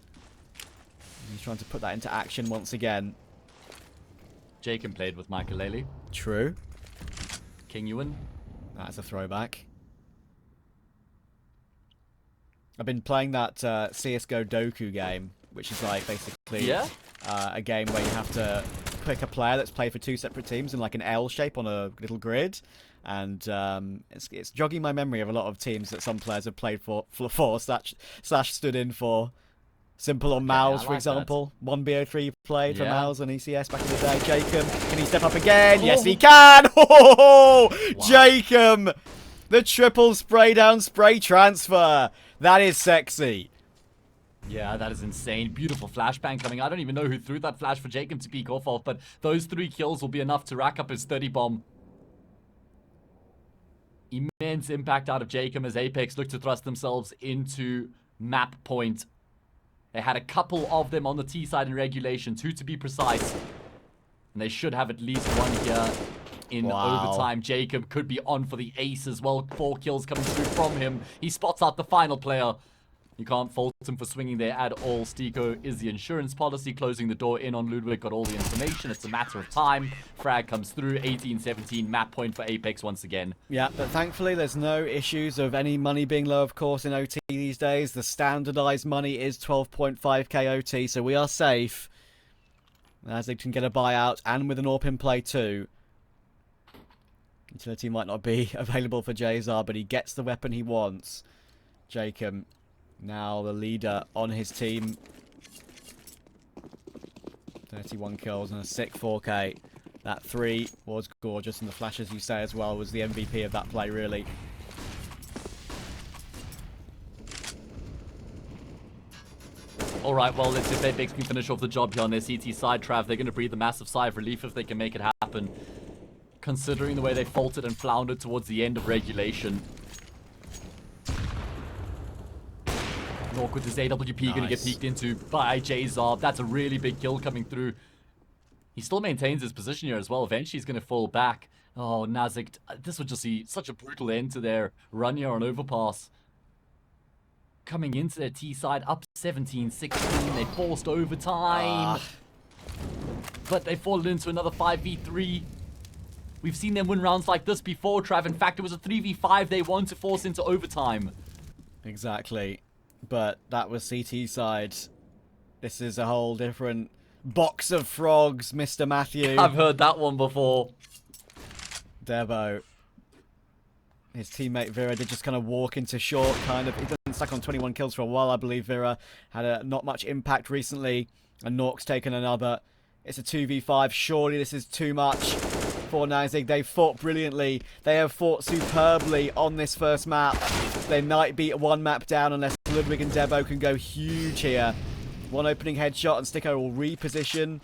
He's trying to put that into action once again. Jacob played with Makulele. True. King Ewan. That's a throwback. I've been playing that CSGO Doku game, which is like basically a game where you have to pick a player that's played for two separate teams in like an L shape on a little grid. And it's jogging my memory of a lot of teams that some players have played for slash stood in for. Simple on Mouse, for example. 1BO3 played for Mouse on ECS back in the day. Jacob, can he step up again? Yes, he can! Oh, wow. Jacob! The triple spray down spray transfer. That is sexy. Yeah, that is insane. Beautiful flashbang coming. I don't even know who threw that flash for Jacob to peek off of, but those 3 kills will be enough to rack up his 30 bomb. Immense impact out of Jacob as Apeks look to thrust themselves into map point. They had a couple of them on the T side in regulation, 2 to be precise. And they should have at least 1 here in overtime. Jacob could be on for the ace as well. 4 kills coming through from him. He spots out the final player. You can't fault him for swinging there at all. Stiko is the insurance policy, closing the door in on Ludwig. Got all the information. It's a matter of time. Frag comes through. 18-17. Map point for Apeks once again. Yeah, but thankfully there's no issues of any money being low, of course, in OT these days. The standardized money is 12.5k OT, so we are safe. As they can get a buyout, and with an AWP in play too. Utility might not be available for Jazar, but he gets the weapon he wants. Jacob, now the leader on his team. 31 kills and a sick 4k. That 3 was gorgeous, and the flash, as you say as well, was the MVP of that play, really. Alright, well, let's see if Apeks can finish off the job here on their CT side, Trav. They're going to breathe a massive sigh of relief if they can make it happen, considering the way they faltered and floundered towards the end of regulation. Nork with his AWP going to get peeked into by Jazar. That's a really big kill coming through. He still maintains his position here as well. Eventually he's going to fall back. Oh, knasigT. This would just be such a brutal end to their run here on Overpass. Coming into their T side, up 17-16. They forced overtime. But they fallen into another 5v3. We've seen them win rounds like this before, Trav. In fact, it was a 3v5 they won to force into overtime. Exactly. But that was CT side. This is a whole different box of frogs, Mr. Matthew. I've heard that one before. Debo. His teammate Vera did just kind of walk into short, kind of. He's been stuck on 21 kills for a while, I believe. Vera had not much impact recently, and Nork's taken another. It's a 2v5. Surely this is too much for knasigT. They fought brilliantly. They have fought superbly on this first map. They might be 1 map down unless Ludwig and Debo can go huge here. 1 opening headshot, and Stiko will reposition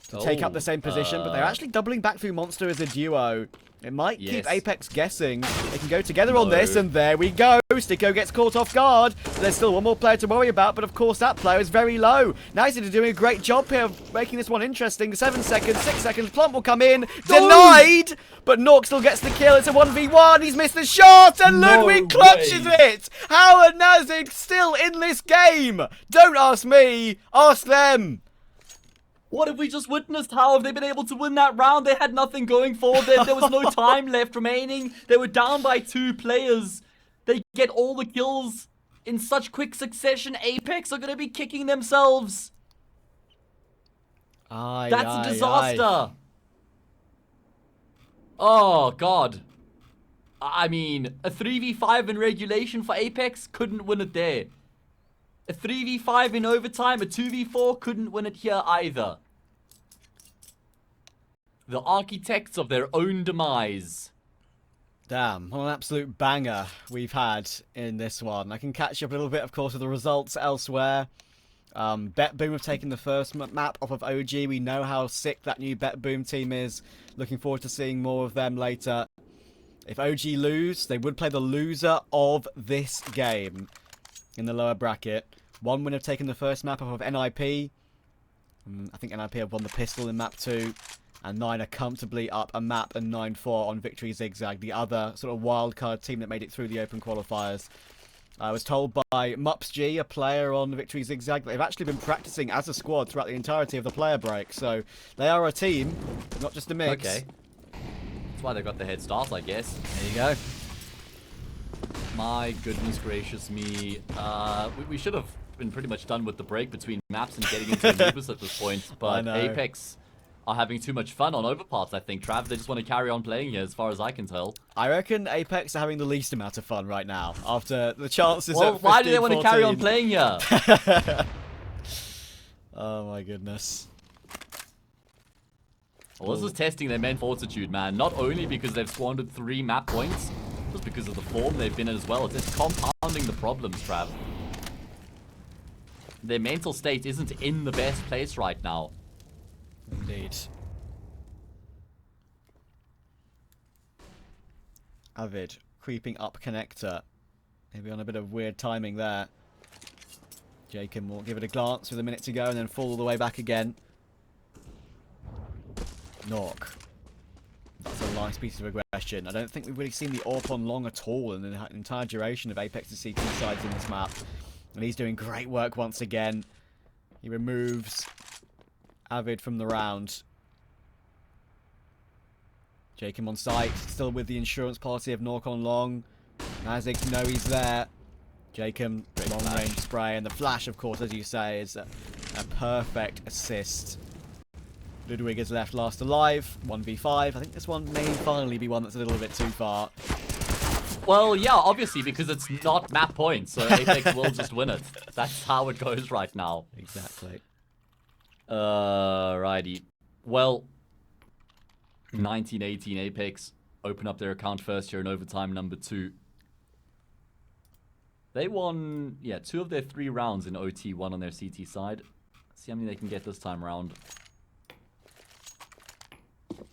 to take up the same position, but they're actually doubling back through Monster as a duo. It might keep Apeks guessing. They can go together on this, and there we go. Stiko gets caught off guard. There's still 1 more player to worry about, but of course that player is very low. knasigT are doing a great job here of making this one interesting. 7 seconds, 6 seconds, Plump will come in. Denied! But Nork still gets the kill. It's a 1v1. He's missed the shot, and Ludwig clutches it! How are knasigT still in this game? Don't ask me, ask them. What have we just witnessed? How have they been able to win that round? They had nothing going for them. There was no time left remaining. They were down by 2 players. They get all the kills in such quick succession. Apeks are going to be kicking themselves. That's a disaster. Oh, God. I mean, a 3v5 in regulation for Apeks couldn't win it there. A 3v5 in overtime, a 2v4 couldn't win it here either. The architects of their own demise. Damn, what an absolute banger we've had in this one. I can catch up a little bit, of course, with the results elsewhere. Bet Boom have taken the first map off of OG. We know how sick that new Bet Boom team is. Looking forward to seeing more of them later. If OG lose, they would play the loser of this game in the lower bracket. One would have taken the first map off of NIP. I think NIP have won the pistol in map 2. And 9 are comfortably up a map and 9-4 on Victory Zigzag, the other sort of wildcard team that made it through the open qualifiers. I was told by MupsG, a player on Victory Zigzag, that they've actually been practicing as a squad throughout the entirety of the player break. So they are a team, not just a mix. Okay. That's why they got the head start, I guess. There you go. My goodness gracious me. We should have been pretty much done with the break between maps and getting into the Anubis at this point. But Apeks are having too much fun on Overpass, I think, Trav. They just want to carry on playing here, as far as I can tell. I reckon Apeks are having the least amount of fun right now, after the chances well, at 15, why do they want to carry on 14? playing here? Oh my goodness. Well, this is testing their mental fortitude, man. Not only because they've squandered 3 map points, just because of the form they've been in as well. It's compounding the problems, Trav. Their mental state isn't in the best place right now. Indeed. Avid creeping up connector. Maybe on a bit of weird timing there. Jacob will give it a glance with a minute to go and then fall all the way back again. Nork. That's a nice piece of aggression. I don't think we've really seen the AWP on long at all in the entire duration of Apex's CT sides in this map. And he's doing great work once again. He removes Avid from the round. Jacob on site, still with the insurance policy of Nork on long. knasigT know he's there. Jacob, long range spray, and the flash, of course, as you say, is a perfect assist. Ludwig is left last alive, 1v5. I think this one may finally be one that's a little bit too far. Well, yeah, obviously, because it's not map points, so Apeks will just win it. That's how it goes right now. Exactly. Righty. Well, 1918 Apeks open up their account first here in overtime number 2. They won, 2 of their 3 rounds in OT, 1 on their CT side. See how many they can get this time around.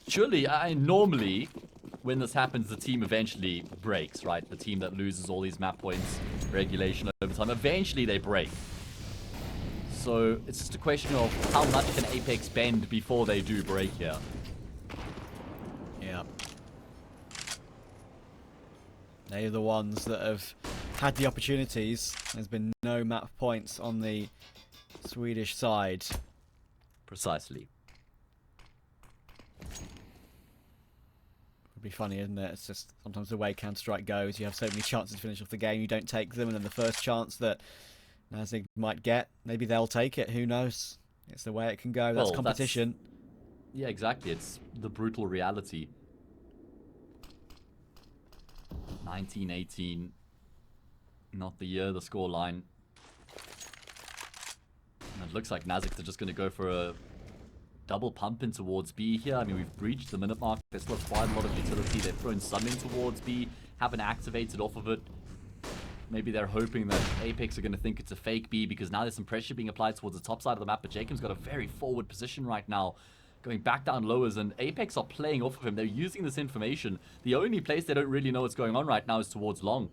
Surely, normally, when this happens, the team eventually breaks, right? The team that loses all these map points, regulation, overtime, eventually they break. So, it's just a question of how much can Apeks bend before they do break here. Yeah. They're the ones that have had the opportunities. There's been no map points on the Swedish side. Precisely. Would be funny, isn't it? It's just sometimes the way Counter-Strike goes. You have so many chances to finish off the game, you don't take them, and then the first chance that knasigT might get, maybe they'll take it. Who knows? It's the way it can go. That's competition. Yeah, exactly. It's the brutal reality. 1918. Not the year, the scoreline. And it looks like knasigT are just going to go for a double pump in towards B here. I mean, we've breached the minute mark. There's still quite a lot of utility. They've thrown some in towards B, haven't activated off of it. Maybe they're hoping that Apeks are going to think it's a fake B because now there's some pressure being applied towards the top side of the map. But Jacob's got a very forward position right now, going back down lowers, and Apeks are playing off of him. They're using this information. The only place they don't really know what's going on right now is towards long.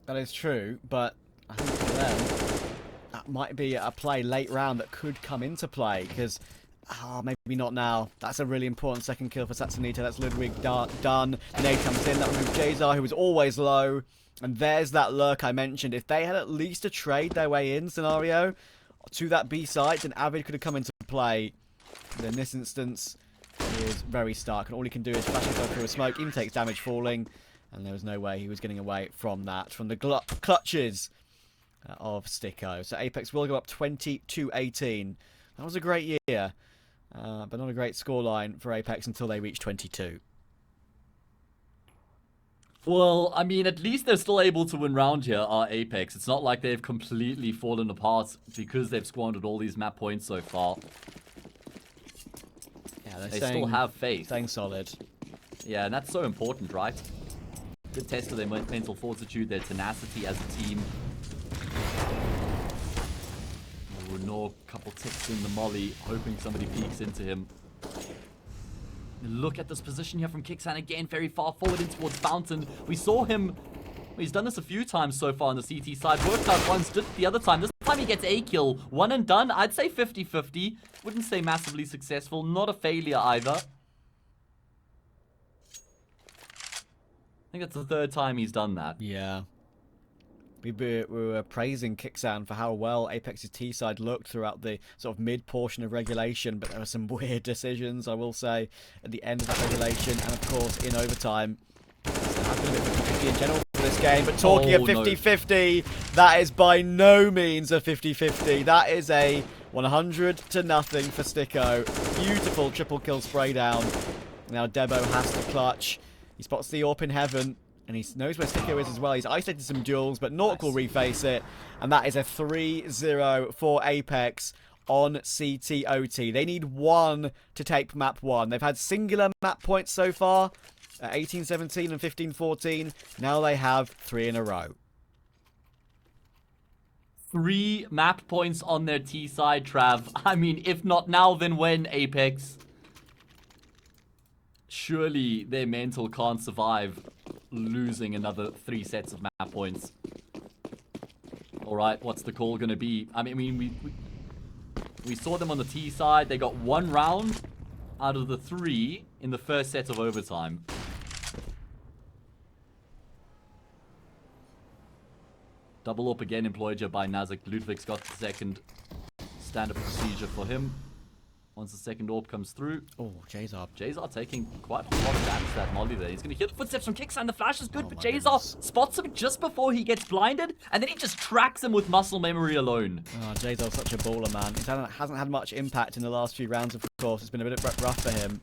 That is true, but I think for them, that might be a play late round that could come into play, because, maybe not now. That's a really important second kill for Satsunita. That's Ludwig done. Nade comes in, that removes Jazar, who was always low. And there's that lurk I mentioned. If they had at least a trade their way in scenario to that B site, then Avid could have come into play. But in this instance, he is very stuck, and all he can do is flash himself through a smoke, even takes damage falling. And there was no way he was getting away from that, from the clutches of Sticko. So Apeks will go up 20-18. That was a great year, but not a great scoreline for Apeks until they reached 22. Well, I mean, at least they're still able to win round here, are Apeks. It's not like they've completely fallen apart because they've squandered all these map points so far. Yeah, They still have faith. Staying solid. Yeah, and that's so important, right? Good test of their mental fortitude, their tenacity as a team. Renault, couple ticks in the molly, hoping somebody peeks into him. Look at this position here from knasigT again, very far forward in towards Fountain. We saw him, he's done this a few times so far on the CT side. Worked out once, did the other time. This time he gets a kill. One and done, I'd say 50-50. Wouldn't say massively successful, not a failure either. I think that's the third time he's done that. Yeah. We were praising knasigT for how well Apex's T side looked throughout the sort of mid portion of regulation, but there were some weird decisions, I will say, at the end of that regulation, and of course in overtime. So I've been a bit 50-50 in general for this game, but talking of 50-50, that is by no means a 50-50. That is a 100-0 for Sticko. Beautiful triple kill spray down. Now Debo has to clutch. He spots the AWP in heaven. And he knows where Sticko is as well. He's isolated some duels, but Nork will reface it. And that is a 3-0 for Apeks on CTOT. They need one to take map 1. They've had singular map points so far, 18-17 and 15-14. Now they have 3 in a row. 3 map points on their T side, Trav. I mean, if not now, then when, Apeks? Surely their mental can't survive losing another 3 sets of map points. Alright, what's the call gonna be? I mean, we saw them on the T side. They got 1 round out of the 3 in the first set of overtime. Double up again employed here by knasigT. Ludwig's got the second standard procedure for him. Once the second AWP comes through. Oh, Jazar. Jazar taking quite a lot of damage to that molly there. He's going to hear the footsteps from knasigT. The flash is good, Oh but my Jazar goodness. spots him just before he gets blinded, and then he just tracks him with muscle memory alone. Oh, Jazar's such a baller, man. He hasn't had much impact in the last few rounds, of course. It's been a bit rough for him.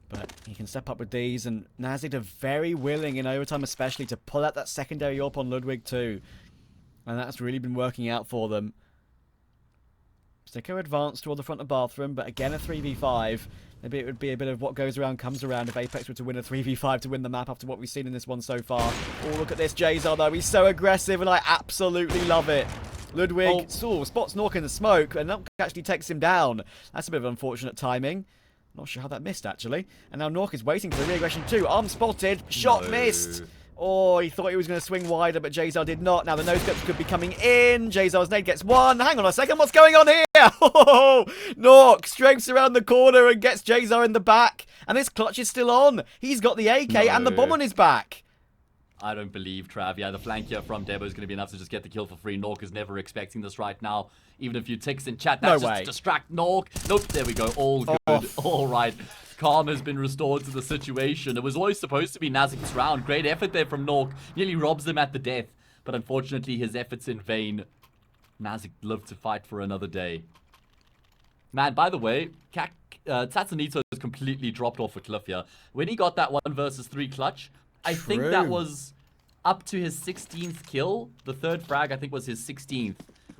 But he can step up with these, and knasigT are very willing in overtime especially to pull out that secondary AWP on Ludwig too. And that's really been working out for them. Sticko advanced toward the front of bathroom, but again a 3v5. Maybe it would be a bit of what goes around comes around if Apeks were to win a 3v5 to win the map after what we've seen in this one so far. Oh, look at this Jazar though. He's so aggressive and I absolutely love it. Ludwig spots Nork in the smoke and Nork actually takes him down. That's a bit of unfortunate timing. Not sure how that missed actually. And now Nork is waiting for the re-aggression too. Arm spotted, shot missed. Oh, he thought he was going to swing wider, but Jazar did not. Now the no-scopes could be coming in. Jazar's nade gets 1. Hang on a second, what's going on here? Oh, Nork strafes around the corner and gets Jazar in the back. And this clutch is still on. He's got the AK and the bomb on his back. I don't believe, Trav. Yeah, the flank here from Debo is going to be enough to just get the kill for free. Nork is never expecting this right now. Even a few ticks in chat, that's No just way. to distract Nork. Nope, there we go. All good. All right. Calm has been restored to the situation. It was always supposed to be knasigT's round. Great effort there from Nork. Nearly robs them at the death. But unfortunately, his efforts in vain. knasigT lived to fight for another day. Man, by the way, knasigT has completely dropped off a cliff here. When he got that 1 versus 3 clutch, I think that was up to his 16th kill. The third frag, I think, was his 16th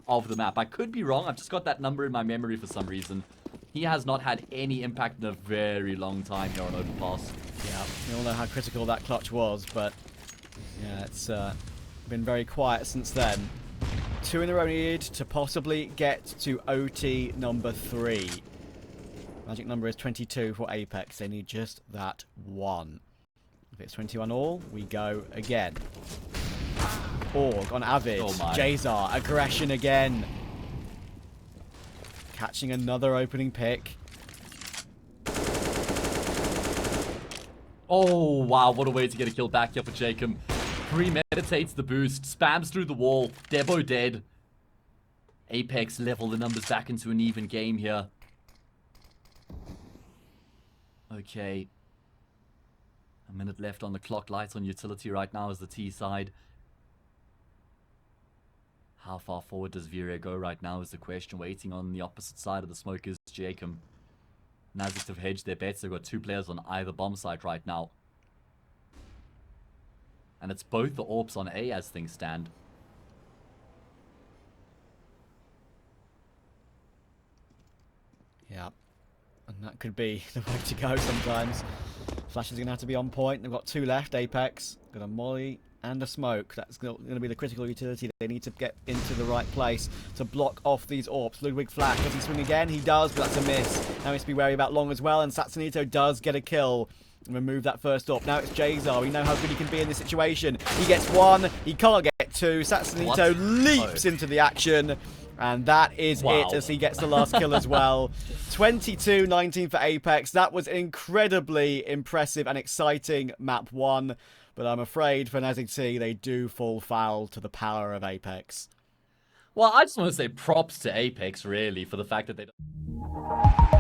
of the map. I could be wrong. I've just got that number in my memory for some reason. He has not had any impact in a very long time here on Overpass. Yeah, we all know how critical that clutch was, but yeah, it's been very quiet since then. 2 in a row needed to possibly get to OT number 3. Magic number is 22 for Apeks. They need just that 1. If it's 21 all, we go again. Org on Avid. Oh my. Jazar, aggression again. Catching another opening pick. Oh, wow. What a way to get a kill back here for Jacob. Premeditates the boost. Spams through the wall. Debo dead. Apeks level the numbers back into an even game here. Okay. A minute left on the clock. Lights on utility right now is the T side. How far forward does Viria go right now is the question. Waiting on the opposite side of the smoke is Jacob. knasigT have hedged their bets. They've got 2 players on either bomb site right now. And it's both the AWPs on A as things stand. Yeah. And that could be the way to go sometimes. Flash is going to have to be on point. They've got 2 left. Apeks got a molly and a smoke. That's going to be the critical utility. They need to get into the right place to block off these AWPs. Ludwig Flash, does he swing again? He does, but that's a miss. Now he has to be wary about long as well, and knasigT does get a kill and remove that first AWP. Now it's Jazar. We know how good he can be in this situation. He gets 1. He can't get 2. knasigT leaps into the action. And that is it as he gets the last kill as well. 22-19 for Apeks. That was incredibly impressive and exciting map 1. But I'm afraid for knasigT, they do fall foul to the power of Apeks. Well, I just want to say props to Apeks, really, for the fact that they don't...